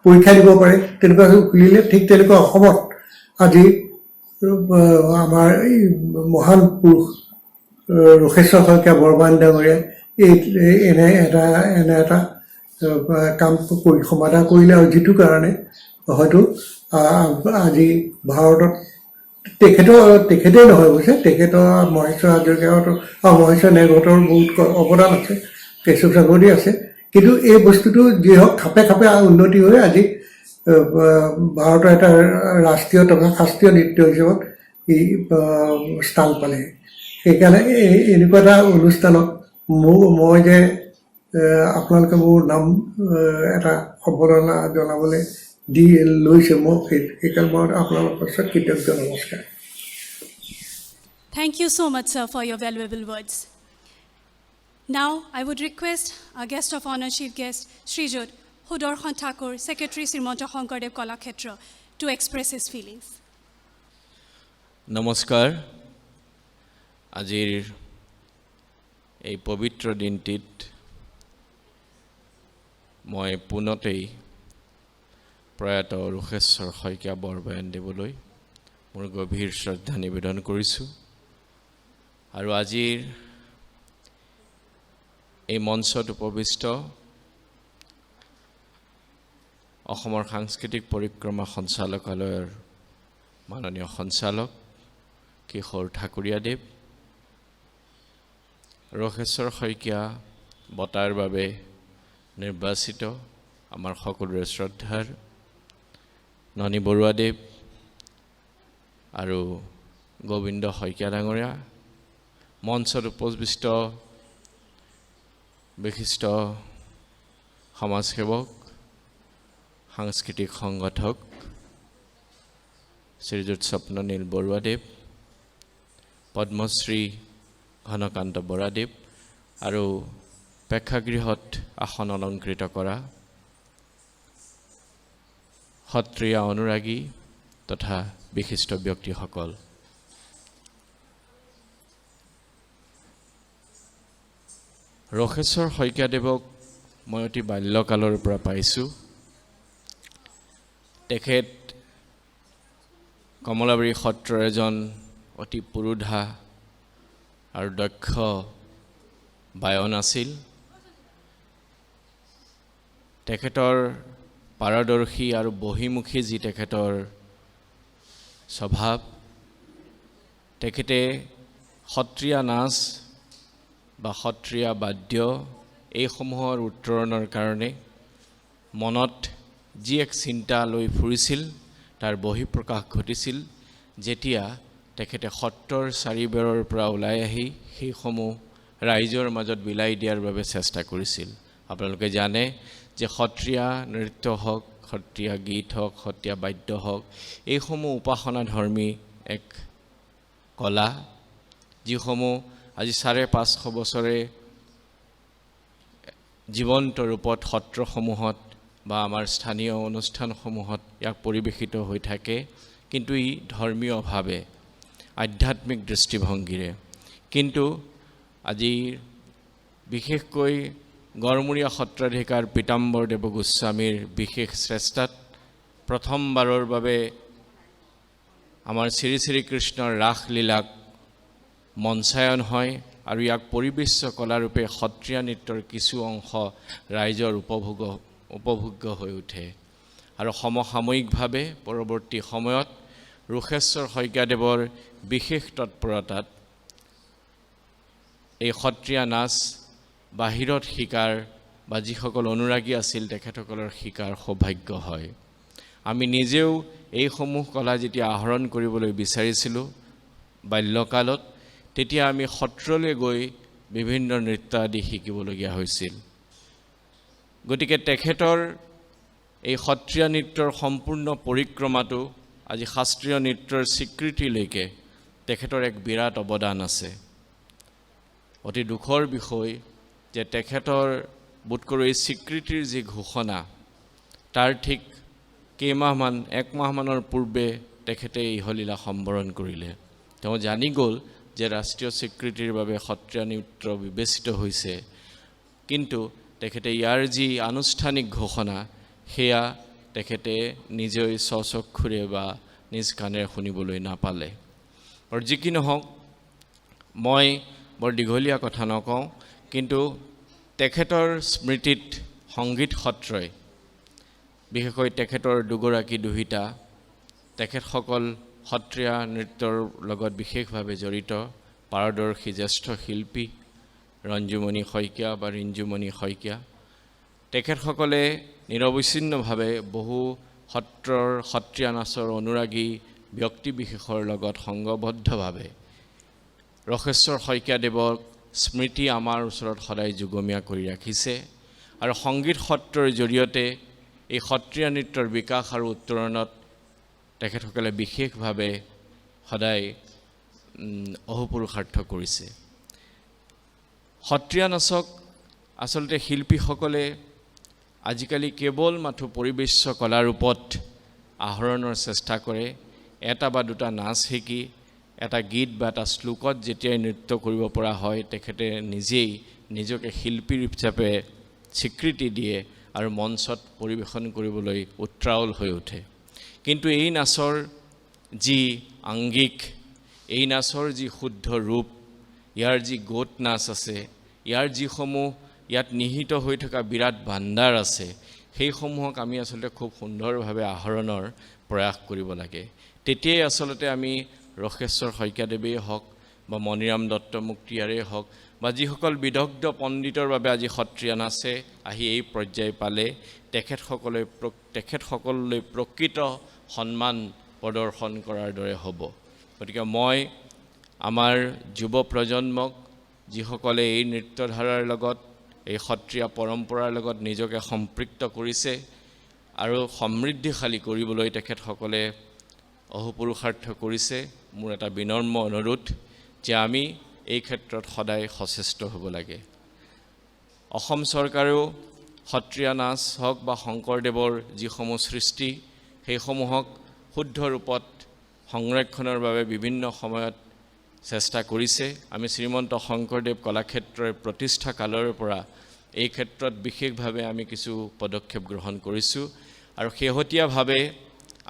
পৰীক্ষা দিব পাৰে, তেনেকুৱা খুলিলে ঠিক তেনেকুৱা অসমত আজি আমাৰ এই মহান পুৰুষ ৰোষেশ্বৰ শইকীয়া বৰবান ডাঙৰীয়াই এনে এটা কাম কৰি সমাধান কৰিলে, আৰু যিটো কাৰণে হয়তো আজি ভাৰতত তেখেতেই নহয় অৱশ্যে, তেখেতৰ মহেশ্বৰ হাজৰিকাহঁতৰ আৰু মহেশ্বৰ নেওগহঁতৰ বহুত অৱদান আছে, কেশৱ ছাগলী আছে, কিন্তু এই বস্তুটো যি হওক খাপে খাপে উন্নতি হৈ আজি ভাৰতৰ এটা ৰাষ্ট্ৰীয় তথা শাস্ত্ৰীয় নৃত্য হিচাপত ই স্থান পালে। সেইকাৰণে এনেকুৱা এটা অনুষ্ঠানত মই যে আপোনালোকে মোৰ নাম এটা সম্বৰ্ধনা জনাবলৈ দি লৈছে, মোক সেইকাৰণে মই আপোনালোকৰ ওচৰত কৃতজ্ঞ। নমস্কাৰ। Thank you so much, sir, for your valuable words. Now, I would request our guest of honor, chief guest, Srijut Sudarshan Thakur, Secretary Srimanta Shankardev Kalakshetra, to express his feelings. নমস্কাৰ। আজিৰ এই পবিত্ৰ দিনটিত মই পুনতেই প্ৰয়াত ৰোষেশ্বৰ শইকীয়া বৰবায়ন দেৱলৈ মোৰ গভীৰ শ্ৰদ্ধা নিবেদন কৰিছোঁ। আৰু আজিৰ এই মঞ্চত উপবিষ্ট অসমৰ সাংস্কৃতিক পৰিক্ৰমা সঞ্চালকালয়ৰ মাননীয় সঞ্চালক কিশোৰ ঠাকুৰীয়াদেৱ, ৰোষেশ্বৰ শইকীয়া বঁটাৰ বাবে নিৰ্বাচিত আমাৰ সকলোৰে শ্ৰদ্ধাৰ ননী বৰুৱাদেৱ আৰু গোবিন্দ শইকীয়া ডাঙৰীয়া, মঞ্চত উপবিষ্ট বিশিষ্ট সমাজসেৱক, সাংস্কৃতিক সংগঠক শ্ৰীযুত স্বপ্ননীল বৰুৱাদেৱ, পদ্মশ্ৰী ঘনকান্ত বৰাদেৱ আৰু প্ৰেক্ষাগৃহত আসন অলংকৃত কৰা সত্ৰীয়া অনুৰাগী তথা বিশিষ্ট ব্যক্তিসকল, ৰোষেশ্বৰ শইকীয়াদেৱক মই অতি বাল্যকালৰ পৰা পাইছোঁ। তেখেত কমলাবাৰী সত্ৰৰ এজন অতি পুৰুধা আৰু দক্ষ বায়ন আছিল। তেখেতৰ পাৰদৰ্শী আৰু বহিমুখী যি তেখেতৰ স্বভাৱ, তেখেতে সত্ৰীয়া নাচ বা সত্ৰীয়া বাদ্য এইসমূহৰ উত্তৰণৰ কাৰণে মনত যি এক চিন্তা লৈ ফুৰিছিল তাৰ বহিঃপ্ৰকাশ ঘটিছিল যেতিয়া তেখেতে সত্ৰৰ চাৰিবেৰৰ পৰা ওলাই আহি সেইসমূহ ৰাইজৰ মাজত বিলাই দিয়াৰ বাবে চেষ্টা কৰিছিল। আপোনালোকে জানে যে সত্ৰীয়া নৃত্য হওক, সত্ৰীয়া গীত হওক, সত্ৰীয়া বাদ্য হওক, এইসমূহ উপাসনাধৰ্মী এক কলা, যিসমূহ আজি ৫৫০ বছৰে জীৱন্ত ৰূপত সত্ৰসমূহত বা আমাৰ স্থানীয় অনুষ্ঠানসমূহত ইয়াক পৰিৱেশিত হৈ থাকে, কিন্তু ই ধৰ্মীয়ভাৱে আধ্যাত্মিক দৃষ্টিভংগীৰে। কিন্তু আজি বিশেষকৈ গড়মূৰীয়া সত্ৰাধিকাৰ পীতাম্বৰ দেৱ গোস্বামীৰ বিশেষ চেষ্টাত প্ৰথমবাৰৰ বাবে আমাৰ শ্ৰী শ্ৰীকৃষ্ণৰ ৰাসলীলাক মঞ্চায়ন হয় আৰু ইয়াক পৰিবেশ্য কলাৰূপে সত্ৰীয়া নৃত্যৰ কিছু অংশ ৰাইজৰ উপভোগ্য হৈ উঠে। আৰু সমসাময়িকভাৱে পৰৱৰ্তী সময়ত ৰোষেশ্বৰ শইকীয়াদেৱৰ বিশেষ তৎপৰতাত এই সত্ৰীয়া নাচ বাহিৰত শিকাৰ বা যিসকল অনুৰাগী আছিল তেখেতসকলৰ শিকাৰ সৌভাগ্য হয়। আমি নিজেও এইসমূহ কলা যেতিয়া আহৰণ কৰিবলৈ বিচাৰিছিলোঁ বাল্যকালত, তেতিয়া আমি সত্ৰলৈ গৈ বিভিন্ন নৃত্য আদি শিকিবলগীয়া হৈছিল। গতিকে তেখেতৰ এই সত্ৰীয়া নৃত্যৰ সম্পূৰ্ণ পৰিক্ৰমাটো আজি শাস্ত্ৰীয় নৃত্যৰ স্বীকৃতিলৈকে তেখেতৰ এক বিৰাট অৱদান আছে। অতি দুখৰ বিষয় যে তেখেতৰ বোধকৰো এই স্বীকৃতিৰ যি ঘোষণা, তাৰ ঠিক এক মাহমানৰ পূৰ্বে তেখেতে ইহলীলা সম্বৰণ কৰিলে। তেওঁ জানি গ'ল যে ৰাষ্ট্ৰীয় স্বীকৃতিৰ বাবে সত্ৰীয়া নৃত্য বিবেচিত হৈছে, কিন্তু তেখেতে ইয়াৰ যি আনুষ্ঠানিক ঘোষণা সেয়া তেখেতে নিজেই স্বচক্ষুৰে বা নিজ কাণেৰে শুনিবলৈ নাপালে। আৰু যি কি নহওক, মই বৰ দীঘলীয়া কথা নকওঁ, কিন্তু তেখেতৰ স্মৃতিত সংগীত সত্ৰই, বিশেষকৈ তেখেতৰ দুগৰাকী দুহিতা, তেখেতসকল সত্ৰীয়া নৃত্যৰ লগত বিশেষভাৱে জড়িত পাৰদৰ্শী জ্যেষ্ঠ শিল্পী ৰঞ্জুমণি শইকীয়া বা ৰিঞ্জুমণি শইকীয়া, তেখেতসকলে নিৰৱচ্ছিন্নভাৱে বহু সত্ৰীয়া নাচৰ অনুৰাগী ব্যক্তিবিশেষৰ লগত সংগবদ্ধভাৱে ৰসেশ্বৰ শইকীয়াদেৱক স্মৃতি আমাৰ ওচৰত সদায় যুগমীয়া কৰি ৰাখিছে। আৰু সংগীত সত্ৰৰ জৰিয়তে এই সত্ৰীয়া নৃত্যৰ বিকাশ আৰু উত্তৰণত তেখেতসকলে বিশেষভাৱে সদায় অহোপুৰুষাৰ্থ কৰিছে। সত্ৰীয়া নাচক আচলতে শিল্পীসকলে আজিকালি কেৱল মাথো পৰিবেশ্য কলা ৰূপত আহৰণৰ চেষ্টা কৰে। এটা বা দুটা নাচ শিকি এটা গীত বা এটা শ্লোকত যেতিয়াই নৃত্য কৰিব পৰা হয়, তেখেতে নিজেই নিজকে শিল্পী হিচাপে স্বীকৃতি দিয়ে আৰু মঞ্চত পৰিৱেশন কৰিবলৈ উত্ৰাৱল হৈ উঠে। কিন্তু এই নাচৰ যি আংগিক, এই নাচৰ যি শুদ্ধ ৰূপ, ইয়াৰ যি গোট নাচ আছে, ইয়াৰ যিসমূহ ইয়াত নিহিত হৈ থকা বিৰাট ভাণ্ডাৰ আছে, সেইসমূহক আমি আচলতে খুব সুন্দৰভাৱে আহৰণৰ প্ৰয়াস কৰিব লাগে। তেতিয়াই আচলতে আমি ৰসেশ্বৰ শইকীয়াদেৱেই হওক বা মণিৰাম দত্ত মুক্তিয়াৰেই হওক বা যিসকল বিদগ্ধ পণ্ডিতৰ বাবে আজি সত্ৰীয়া নাচে আহি এই পৰ্যায় পালে, তেখেতসকললৈ প্ৰকৃত সন্মান প্ৰদৰ্শন কৰাৰ দৰে হ'ব। গতিকে মই আমাৰ যুৱ প্ৰজন্মক, যিসকলে এই নৃত্যধাৰাৰ লগত, এই সত্ৰীয়া পৰম্পৰাৰ লগত নিজকে সম্পৃক্ত কৰিছে আৰু সমৃদ্ধিশালী কৰিবলৈ তেখেতসকলে অহোপুৰুষাৰ্থ কৰিছে, মোৰ এটা বিনম্ৰ অনুৰোধ যে আমি এই ক্ষেত্ৰত সদায় সচেষ্ট হ'ব লাগে। অসম চৰকাৰেও সত্ৰীয়া নাচ হওক বা শংকৰদেৱৰ যিসমূহ সৃষ্টি, সেইসমূহক শুদ্ধ ৰূপত সংৰক্ষণৰ বাবে বিভিন্ন সময়ত চেষ্টা কৰিছে। আমি শ্ৰীমন্ত শংকৰদেৱ কলাক্ষেত্ৰৰ প্ৰতিষ্ঠা কালৰ পৰা এই ক্ষেত্ৰত বিশেষভাৱে আমি কিছু পদক্ষেপ গ্ৰহণ কৰিছোঁ আৰু শেহতীয়াভাৱে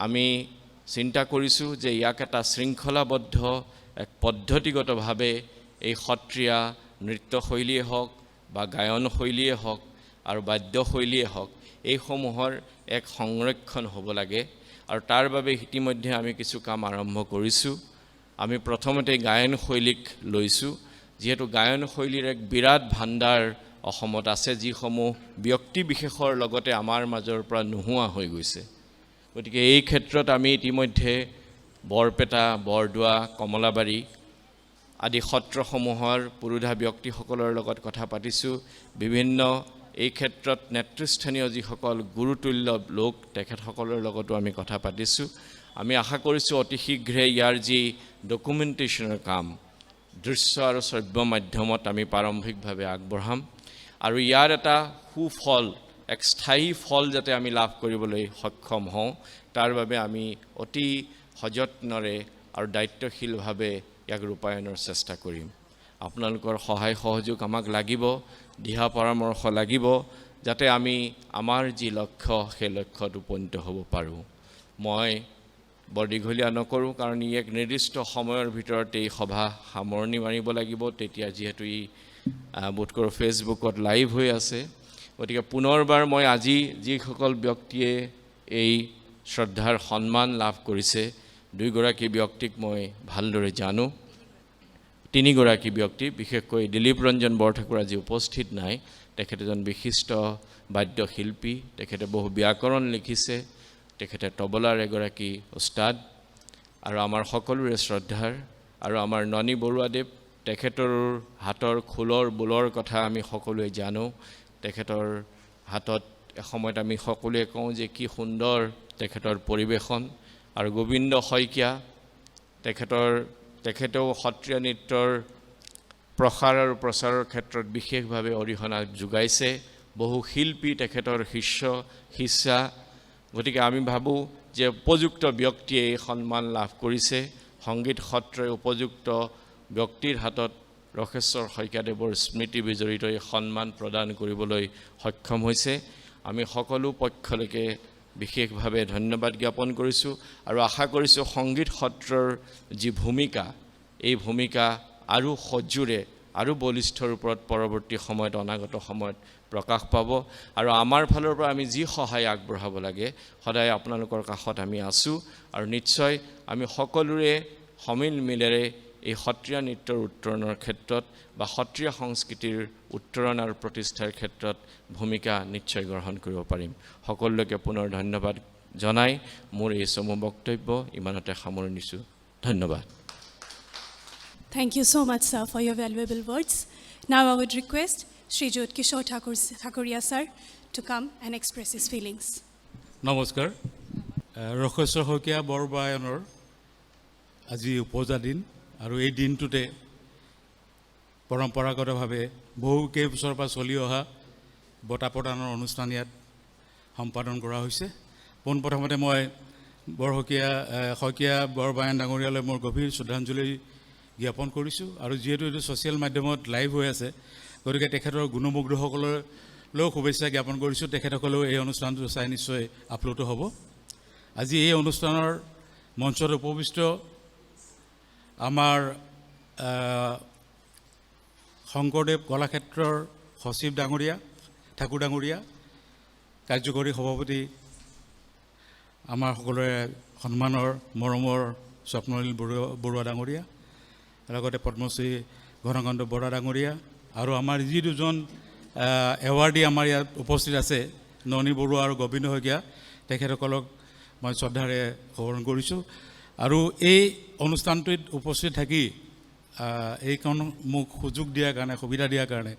আমি চিন্তা কৰিছোঁ যে ইয়াক এটা শৃংখলাবদ্ধ এক পদ্ধতিগতভাৱে এই সত্ৰীয়া নৃত্যশৈলীয়ে হওক বা গায়নশৈলীয়ে হওক আৰু বাদ্যশৈলীয়ে হওক, এইসমূহৰ এক সংৰক্ষণ হ'ব লাগে। আৰু তাৰ বাবে ইতিমধ্যে আমি কিছু কাম আৰম্ভ কৰিছোঁ। আমি প্ৰথমতে গায়নশৈলীক লৈছোঁ, যিহেতু গায়নশৈলীৰ এক বিৰাট ভাণ্ডাৰ অসমত আছে, যিসমূহ ব্যক্তিবিশেষৰ লগতে আমাৰ মাজৰ পৰা নোহোৱা হৈ গৈছে। গতিকে এই ক্ষেত্ৰত আমি ইতিমধ্যে বৰপেটা, বৰদোৱা, কমলাবাৰী আদি সত্ৰসমূহৰ পুৰোধা ব্যক্তিসকলৰ লগত কথা পাতিছোঁ। বিভিন্ন এই ক্ষেত্ৰত নেতৃস্থানীয় যিসকল গুৰুতুল্য লোক, তেখেতসকলৰ লগতো আমি কথা পাতিছোঁ। আমি আশা কৰিছোঁ অতি শীঘ্ৰে ইয়াৰ যি ডকুমেণ্টেশ্যনৰ কাম দৃশ্য আৰু শ্ৰব্য মাধ্যমত আমি প্ৰাৰম্ভিকভাৱে আগবঢ়াম আৰু ইয়াৰ এটা সুফল, এক স্থায়ী ফল যাতে আমি লাভ কৰিবলৈ সক্ষম হওঁ, তাৰ বাবে আমি অতি সযত্নৰে আৰু দায়িত্বশীলভাৱে ইয়াক ৰূপায়ণৰ চেষ্টা কৰিম। আপোনালোকৰ সহায় সহযোগ আমাক লাগিব, দিহা পৰামৰ্শ লাগিব, যাতে আমি আমাৰ যি লক্ষ্য সেই লক্ষ্যত উপনীত হ'ব পাৰোঁ। মই বৰ দীঘলীয়া নকৰোঁ, কাৰণ ই এক নিৰ্দিষ্ট সময়ৰ ভিতৰত এই সভা সামৰণি মাৰিব লাগিব। তেতিয়া যিহেতু ই বোধকৰোঁ ফেচবুকত লাইভ হৈ আছে, গতিকে পুনৰবাৰ মই আজি যিসকল ব্যক্তিয়ে এই শ্ৰদ্ধাৰ সন্মান লাভ কৰিছে, দুইগৰাকী ব্যক্তিক মই ভালদৰে জানো। তিনিগৰাকী ব্যক্তি, বিশেষকৈ দিলীপ ৰঞ্জন বৰঠাকুৰ আজি উপস্থিত নাই। তেখেত এজন বিশিষ্ট বাদ্যশিল্পী, তেখেতে বহু ব্যাকৰণ লিখিছে, তেখেতে তবলাৰ এগৰাকী উস্তাদ আৰু আমাৰ সকলোৰে শ্ৰদ্ধাৰ। আৰু আমাৰ ননী বৰুৱাদেৱ, তেখেতৰ হাতৰ খোলৰ বোলৰ কথা আমি সকলোৱে জানো। তেখেতৰ হাতত এসময়ত আমি সকলোৱে কওঁ যে কি সুন্দৰ তেখেতৰ পৰিৱেশন। আৰু গোবিন্দ শইকীয়া, তেখেতেও সত্ৰীয়া নৃত্যৰ প্ৰসাৰ আৰু প্ৰচাৰৰ ক্ষেত্ৰত বিশেষভাৱে অৰিহণা যোগাইছে। বহু শিল্পী তেখেতৰ শিষ্যা। গতিকে আমি ভাবোঁ যে উপযুক্ত ব্যক্তিয়ে এই সন্মান লাভ কৰিছে। সংগীত সত্ৰই উপযুক্ত ব্যক্তিৰ হাতত ৰখেশ্বৰ শইকীয়াদেৱৰ স্মৃতি বিজড়িত এই সন্মান প্ৰদান কৰিবলৈ সক্ষম হৈছে। আমি সকলো পক্ষলৈকে বিশেষভাৱে ধন্যবাদ জ্ঞাপন কৰিছোঁ আৰু আশা কৰিছোঁ সংগীত সত্ৰৰ যি ভূমিকা, এই ভূমিকা আৰু সজোৰে আৰু বলিষ্ঠৰ ওপৰত পৰৱৰ্তী সময়ত অনাগত সময়ত প্ৰকাশ পাব। আৰু আমাৰ ফালৰ পৰা আমি যি সহায় আগবঢ়াব লাগে সদায় আপোনালোকৰ কাষত আমি আছোঁ। আৰু নিশ্চয় আমি সকলোৰে সমিল মিলেৰে এই সত্ৰীয়া নৃত্যৰ উত্তৰণৰ ক্ষেত্ৰত বা সত্ৰীয়া সংস্কৃতিৰ উত্তৰণ আৰু প্ৰতিষ্ঠাৰ ক্ষেত্ৰত ভূমিকা নিশ্চয় গ্ৰহণ কৰিব পাৰিম। সকলোকে পুনৰ ধন্যবাদ জনাই মোৰ এই চমু বক্তব্য ইমানতে সামৰণিছোঁ। ধন্যবাদ। Thank you so much, sir, for your valuable words. Now I would request Srijot Kishore Thakuria, sir, to come and express his feelings. নমস্কাৰ। ৰখেশ্বৰ শইকীয়া বৰবায়নৰ আজি উপজা দিন আৰু এই দিনটোতে পৰম্পৰাগতভাৱে বহু কেইবছৰৰ পৰা চলি অহা বঁটা প্ৰদানৰ অনুষ্ঠান ইয়াত সম্পাদন কৰা হৈছে। পোনপ্ৰথমতে মই শইকীয়া বৰবায়ন ডাঙৰীয়ালৈ মোৰ গভীৰ শ্ৰদ্ধাঞ্জলি জ্ঞাপন কৰিছোঁ। আৰু যিহেতু এইটো ছ'চিয়েল মাধ্যমত লাইভ হৈ আছে, গতিকে তেখেতৰ গুণমুগ্ধসকললৈও শুভেচ্ছা জ্ঞাপন কৰিছোঁ। তেখেতসকলেও এই অনুষ্ঠানটো চাই নিশ্চয় আপলোডো হ'ব। আজি এই অনুষ্ঠানৰ মঞ্চত উপবিষ্ট আমাৰ শংকৰদেৱ কলাক্ষেত্ৰৰ সচিব ডাঙৰীয়া, ঠাকুৰ ডাঙৰীয়া, কাৰ্যকৰী সভাপতি আমাৰ সকলোৰে সন্মানৰ মৰমৰ স্বপ্নলীল বৰুৱা ডাঙৰীয়া, লগতে পদ্মশ্ৰী ঘনকান্ত বৰা ডাঙৰীয়া আৰু আমাৰ যি দুজন এৱাৰ্ডী আমাৰ ইয়াত উপস্থিত আছে, ননী বৰুৱা আৰু গোবিন্দ শইকীয়া, তেখেতসকলক মই শ্ৰদ্ধাৰে সোঁৱৰণ কৰিছোঁ। আৰু এই অনুষ্ঠানটোত উপস্থিত থাকি এইখন মোক সুযোগ দিয়াৰ কাৰণে, সুবিধা দিয়াৰ কাৰণে,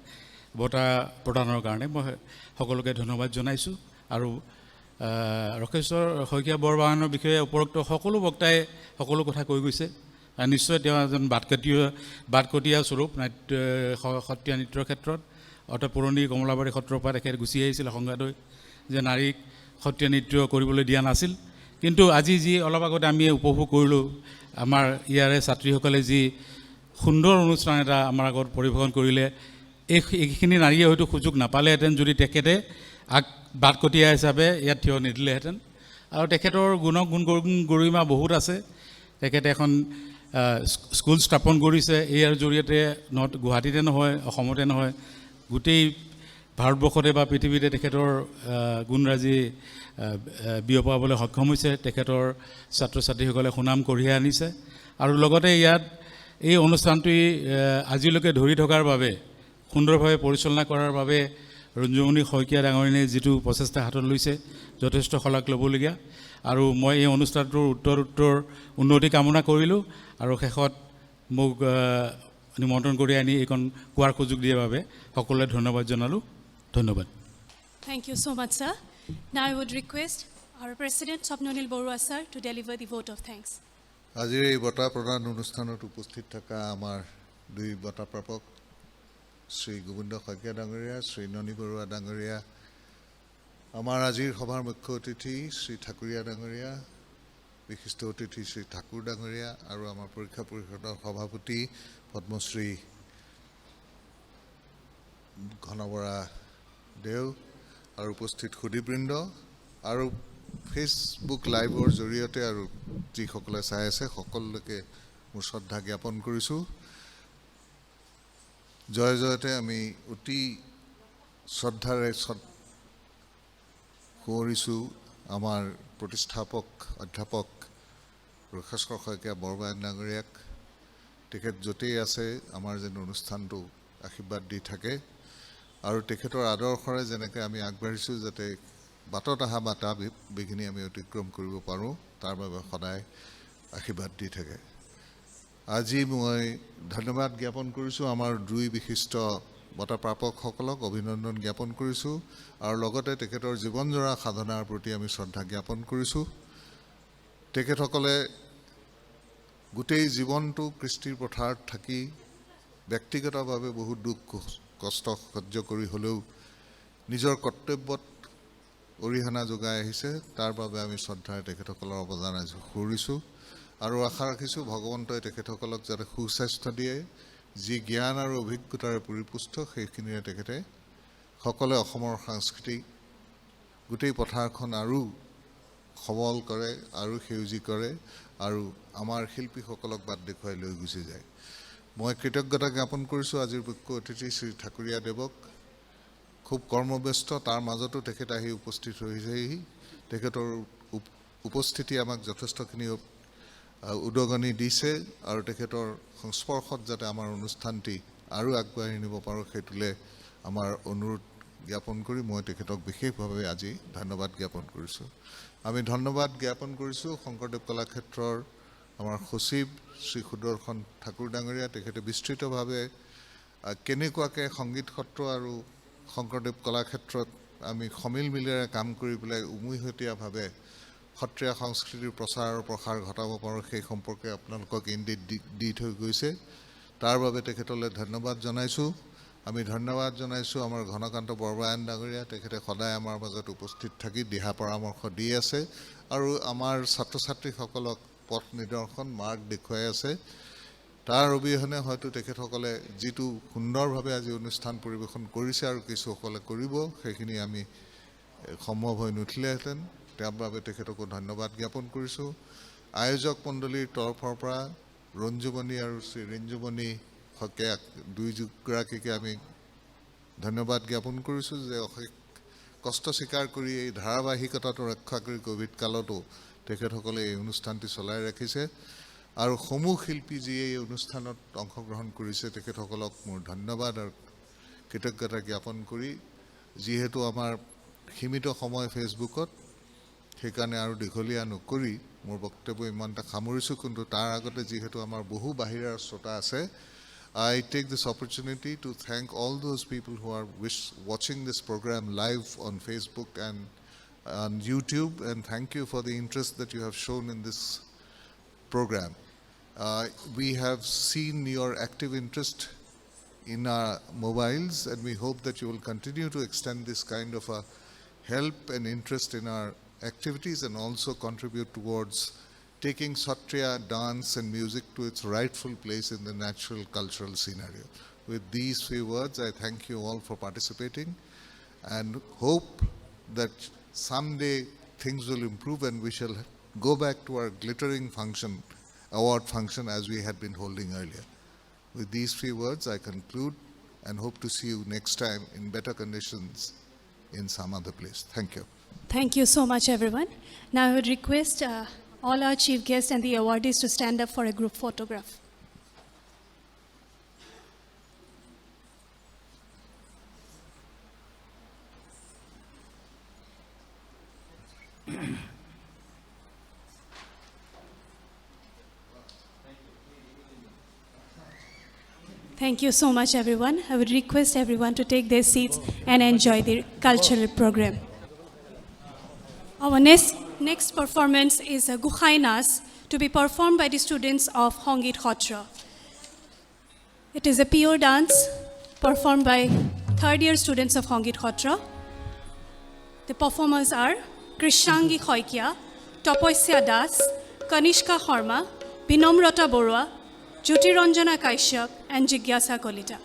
বঁটা প্ৰদানৰ কাৰণে মই সকলোকে ধন্যবাদ জনাইছোঁ। আৰু ৰখেশ্বৰ শইকীয়া বৰবায়নৰ বিষয়ে উপৰোক্ত সকলো বক্তাই সকলো কথা কৈ গৈছে। নিশ্চয় তেওঁ এজন বাটকটীয়া স্বৰূপ সত্ৰীয়া নৃত্যৰ ক্ষেত্ৰত। অৰ্থাৎ পুৰণি কমলাবাৰী সত্ৰৰ পৰা তেখেত গুচি আহিছিল সংঘাত হৈ, যে নাৰীক সত্ৰীয়া নৃত্য কৰিবলৈ দিয়া নাছিল। কিন্তু আজি যি অলপ আগতে আমি উপভোগ কৰিলোঁ, আমাৰ ইয়াৰে ছাত্ৰীসকলে যি সুন্দৰ অনুষ্ঠান এটা আমাৰ আগত পৰিৱেশন কৰিলে, এইখিনি নাৰীয়ে হয়তো সুযোগ নাপালেহেঁতেন যদি তেখেতে বাটকটীয়া হিচাপে ইয়াত থিয় নিদিলেহেঁতেন। আৰু তেখেতৰ গৰিমা বহুত আছে। তেখেতে এখন স্কুল স্থাপন কৰিছে। ইয়াৰ জৰিয়তে গুৱাহাটীতে নহয়, অসমতে নহয়, গোটেই ভাৰতবৰ্ষতে বা পৃথিৱীতে তেখেতৰ গুণৰাজি বিয়পাবলৈ সক্ষম হৈছে। তেখেতৰ ছাত্ৰ ছাত্ৰীসকলে সুনাম কঢ়িয়াই আনিছে। আৰু লগতে ইয়াত এই অনুষ্ঠানটি আজিলৈকে ধৰি থকাৰ বাবে, সুন্দৰভাৱে পৰিচালনা কৰাৰ বাবে ৰঞ্জুমণি শইকীয়া ডাঙৰীয়াই যিটো প্ৰচেষ্টা হাতত লৈছে, যথেষ্ট শলাগ ল'বলগীয়া। আৰু মই এই অনুষ্ঠানটোৰ উত্তৰ উন্নতি কামনা কৰিলোঁ। আৰু শেষত মোক নিমন্ত্ৰণ কৰি আনি এইখন কোৱাৰ সুযোগ দিয়াৰ বাবে সকলোৱে ধন্যবাদ জনালোঁ। ধন্যবাদ। Thank you so much, sir. Now I would request our President, Swapnanil Borua, sir, to deliver the vote of thanks. আজিৰ এই বঁটা প্ৰদান অনুষ্ঠানত উপস্থিত থকা আমাৰ দুই বঁটা প্ৰাপক শ্ৰী গোবিন্দ শইকীয়া ডাঙৰীয়া, শ্ৰী ননী বৰুৱা ডাঙৰীয়া, আমাৰ আজিৰ সভাৰ মুখ্য অতিথি শ্ৰী ঠাকুৰীয়া ডাঙৰীয়া, বিশিষ্ট অতিথি শ্ৰী ঠাকুৰ ডাঙৰীয়া আৰু আমাৰ পৰীক্ষা পৰিষদৰ সভাপতি পদ্মশ্ৰী ঘন বৰা দেও আৰু উপস্থিত সুধীবৃন্দ আৰু ফেচবুক লাইভৰ জৰিয়তে আৰু যিসকলে চাই আছে সকলোকে মোৰ শ্ৰদ্ধা জ্ঞাপন কৰিছোঁ। জয় জয়তে আমি অতি শ্ৰদ্ধাৰে সোঁৱৰিছোঁ আমাৰ প্ৰতিষ্ঠাপক অধ্যাপক ৰখেশ্বৰ শইকীয়া বৰবায়ন ডাঙৰীয়াক। তেখেত য'তেই আছে আমাৰ যেন অনুষ্ঠানটো আশীৰ্বাদ দি থাকে আৰু তেখেতৰ আদৰ্শৰে যেনেকৈ আমি আগবাঢ়িছোঁ, যাতে বাটত অহা বাধা বিঘিনি আমি অতিক্ৰম কৰিব পাৰোঁ, তাৰ বাবে সদায় আশীৰ্বাদ দি থাকে। আজি মই ধন্যবাদ জ্ঞাপন কৰিছোঁ আমাৰ দুই বিশিষ্ট বঁটা প্ৰাপকসকলক, অভিনন্দন জ্ঞাপন কৰিছোঁ আৰু লগতে তেখেতৰ জীৱনজোৰা সাধনাৰ প্ৰতি আমি শ্ৰদ্ধা জ্ঞাপন কৰিছোঁ। তেখেতসকলে গোটেই জীৱনটো কৃষ্টিৰ পথাৰত থাকি ব্যক্তিগতভাৱে বহুত দুখ কষ্ট সহ্য কৰি হ'লেও নিজৰ কৰ্তব্যত অৰিহণা যোগাই আহিছে। তাৰ বাবে আমি শ্ৰদ্ধাৰে তেখেতসকলৰ অৱদান আজি সুৰিছোঁ আৰু আশা ৰাখিছোঁ ভগৱন্তই তেখেতসকলক যাতে সুস্বাস্থ্য দিয়ে, যি জ্ঞান আৰু অভিজ্ঞতাৰে পৰিপুষ্ট সেইখিনিৰে তেখেতে সকলোৱে অসমৰ সংস্কৃতি গোটেই পথাৰখন আৰু সবল কৰে আৰু সেউজী কৰে আৰু আমাৰ শিল্পীসকলক বাট দেখুৱাই লৈ গুচি যায়। মই কৃতজ্ঞতা জ্ঞাপন কৰিছোঁ আজিৰ মুখ্য অতিথি শ্ৰী ঠাকুৰীয়া দেৱক। খুব কৰ্মব্যস্ত, তাৰ মাজতো তেখেত আহি উপস্থিত হৈছেহি। তেখেতৰ উপস্থিতি আমাক যথেষ্টখিনি উদগনি দিছে আৰু তেখেতৰ সংস্পৰ্শত যাতে আমাৰ অনুষ্ঠানটি আৰু আগবাঢ়ি নিব পাৰোঁ সেইটোলৈ আমাৰ অনুৰোধ জ্ঞাপন কৰি মই তেখেতক বিশেষভাৱে আজি ধন্যবাদ জ্ঞাপন কৰিছোঁ। আমি ধন্যবাদ জ্ঞাপন কৰিছোঁ শংকৰদেৱ কলাক্ষেত্ৰৰ আমাৰ সচিব শ্ৰী সুদৰ্শন ঠাকুৰ ডাঙৰীয়া। তেখেতে বিস্তৃতভাৱে কেনেকুৱাকৈ সংগীত সত্ৰ আৰু শংকৰদেৱ কলাক্ষেত্ৰত আমি সমিল মিলেৰে কাম কৰি পেলাই উমৈহতীয়াভাৱে সত্ৰীয়া সংস্কৃতিৰ প্ৰচাৰ আৰু প্ৰসাৰ ঘটাব পাৰোঁ সেই সম্পৰ্কে আপোনালোকক ইংগিত দি থৈ গৈছে। তাৰ বাবে তেখেতলৈ ধন্যবাদ জনাইছোঁ। আমি ধন্যবাদ জনাইছোঁ আমাৰ ঘনকান্ত বৰবৰায়ন ডাঙৰীয়া। তেখেতে সদায় আমাৰ মাজত উপস্থিত থাকি দিহা পৰামৰ্শ দি আছে আৰু আমাৰ ছাত্ৰ ছাত্ৰীসকলক পথ নিদৰ্শন মাৰ্গ দেখুৱাই আছে। তাৰ অবিহনে হয়তো তেখেতসকলে যিটো সুন্দৰভাৱে আজি অনুষ্ঠান পৰিৱেশন কৰিছে আৰু কিছুসকলে কৰিব সেইখিনি আমি সম্ভৱ হৈ নুঠিলেহেঁতেন। তাৰ বাবে তেখেতকো ধন্যবাদ জ্ঞাপন কৰিছোঁ। আয়োজক মণ্ডলীৰ তৰফৰ পৰা ৰঞ্জুমণি আৰু শ্ৰী ৰিঞ্জুমণি শইকীয়া দুয়োগৰাকীকে আমি ধন্যবাদ জ্ঞাপন কৰিছোঁ যে অশেষ কষ্ট স্বীকাৰ কৰি এই ধাৰাবাহিকতাটো ৰক্ষা কৰি ক'ভিড কালতো তেখেতসকলে এই অনুষ্ঠানটি চলাই ৰাখিছে আৰু সমূহ শিল্পী যিয়ে এই অনুষ্ঠানত অংশগ্ৰহণ কৰিছে তেখেতসকলক মোৰ ধন্যবাদ আৰু কৃতজ্ঞতা জ্ঞাপন কৰি, যিহেতু আমাৰ সীমিত সময় ফেচবুকত, সেইকাৰণে আৰু দীঘলীয়া নকৰি মোৰ বক্তব্য ইমানটা সামৰিছোঁ। কিন্তু তাৰ আগতে যিহেতু আমাৰ বহু বাহিৰৰ শ্ৰোতা আছে, I take this opportunity to thank all those people who are watching this program live on Facebook and on YouTube, and thank you for the interest that you have shown in this program. We have seen your active interest in our mobiles, and we hope that you will continue to extend this kind of a help and interest in our activities and also contribute towards taking Satriya dance and music to its rightful place in the natural cultural scenario. With these few words, I thank you all for participating and hope that someday things will improve and we shall go back to our glittering award function as we had been holding earlier. With these few words, I conclude and hope to see you next time in better conditions in some other place. Thank you. Thank you so much, everyone. Now I would request all our chief guests and the awardees to stand up for a group photograph. Thank you so much, everyone. I would request everyone to take their seats and enjoy the cultural program. Our next performance is a Gukhai Nas to be performed by the students of Hongit Khotra. It is a pure dance performed by third-year students of Hongit Khotra. The performers are Krishangi Khoikia, Topoisya Das, Kanishka Sharma, Binamrata Borua, Jyotiranjana Kaishyap, and Jigyasa Kolita.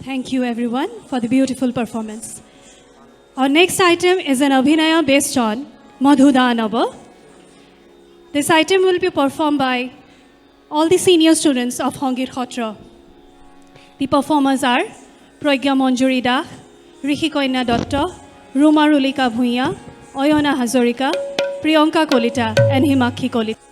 Thank you everyone for the beautiful performance. Our next item is an Abhinaya based on Madhudanava. This item will be performed by all the senior students of Hongir Khotra. The performers are Pragya Manjuri Das, Rishi Koina Datta, Ruma Rulika Bhuiya, Oyona Hazarika, Priyanka Kolita and Himakshi Kolita.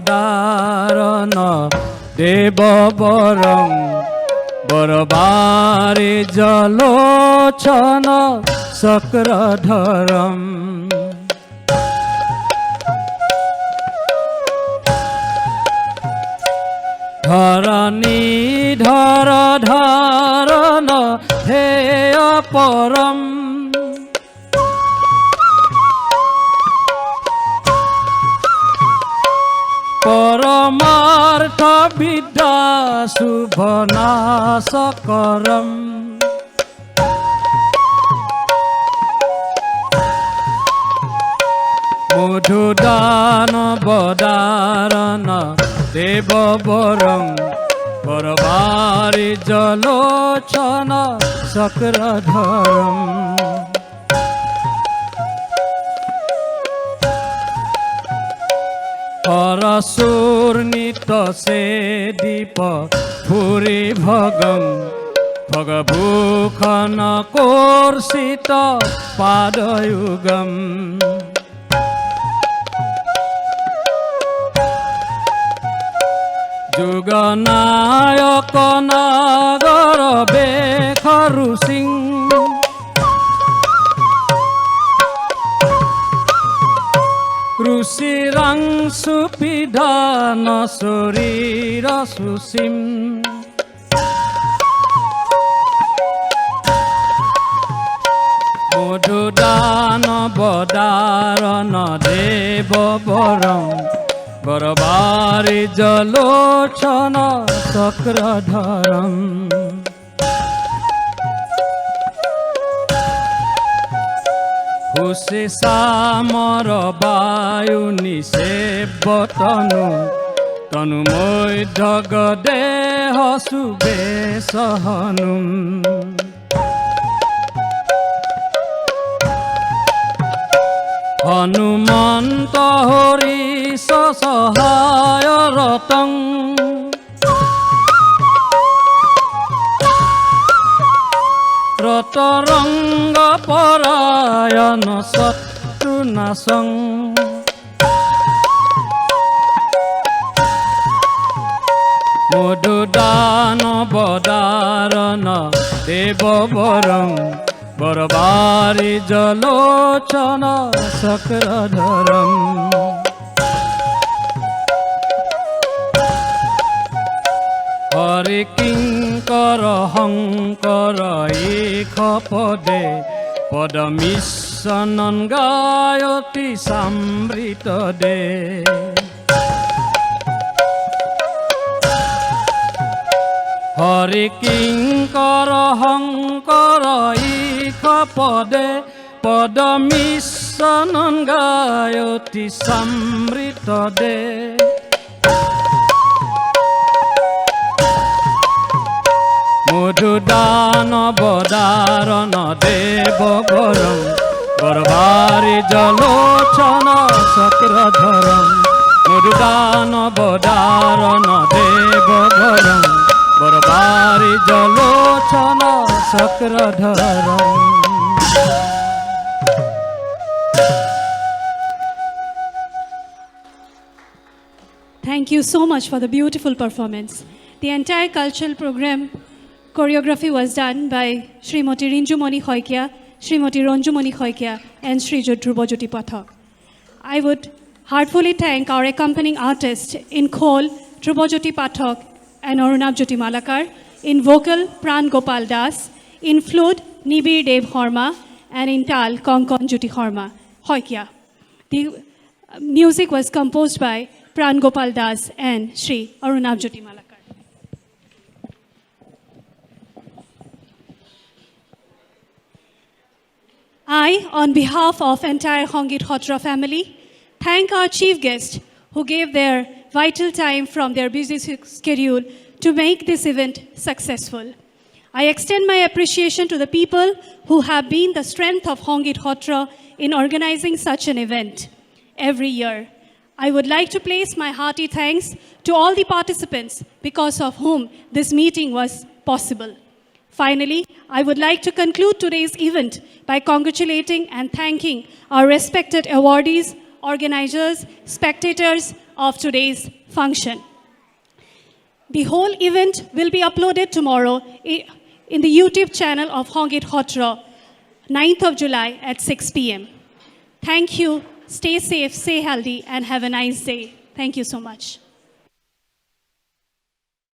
মধুদানবদারণ দেববরং বরবারে জলোচন চক্রধরম Dharanidhar ধারণ হেয় পরম পরমার্থ বিদ্যা শুভ নাশকরম মধুদানবদারণ দেববরং বরবারি জলোচন চক্রধরম পরশুর নিত সে দীপ ফুরি ভগং ভগভূষণ কর্ষিত পাদযুগম যুগনায়ক নাগর বেখরু সিং ঋষিরাংশু পিধান শরীর সুসীম মধুদানবদারণ দেববরং বরবারি জলোচন চক্রধরম হুসে সামর বায়ু নিষেবতনু তনু মধ্য দেহ শুভে সহনু হনুমন্ত হৰি সহায় ৰতং ৰতৰংগ পৰায়ণ শত্ৰু নাশং মধুদানবদাৰণ দেববৰং বৰবাৰি জলোচন চক্ৰধৰম হৰি কিংকৰ শংকৰ ইখ পদে পদমিশ্বনন গায়তি চামৃত দে হৰি কিংকৰ শংকৰ ইখ পদে পদমিশ্বনন গায়তি চামৃত দে মধুদান বদারণ দেব বরং গর্ভারি জলোচন চক্রধরং মধুদান বদারণ দেব বরং গর্ভারি জলোচন চক্রধরং Thank you so much for the beautiful performance. The entire cultural program choreography was done by Srimati Rinjumoni Khoikia, Srimati Ranjumoni Khoikia, and Sri Drubajyoti Pathak. I would heartfully thank our accompanying artists in Khol, Drubajyoti Pathak and Arunabjyoti Malakar, in vocal Pran Gopal Das, in flute Nibir Dev Horma, and in tal Konkon Jyoti Horma Khoikia. The music was composed by Pran Gopal Das and Sri Arunabjyoti Malakar. I, on behalf of entire Hongit Hotra family, thank our chief guests who gave their vital time from their busy schedule to make this event successful. I extend my appreciation to the people who have been the strength of Hongit Hotra in organizing such an event every year. I would like to place my hearty thanks to all the participants because of whom this meeting was possible. Finally, I would like to conclude today's event by congratulating and thanking our respected awardees, organizers, spectators of today's function. The whole event will be uploaded tomorrow in the YouTube channel of Hongit Hotra, 9th of July at 6 p.m. Thank you, stay safe, stay healthy, and have a nice day. Thank you so much.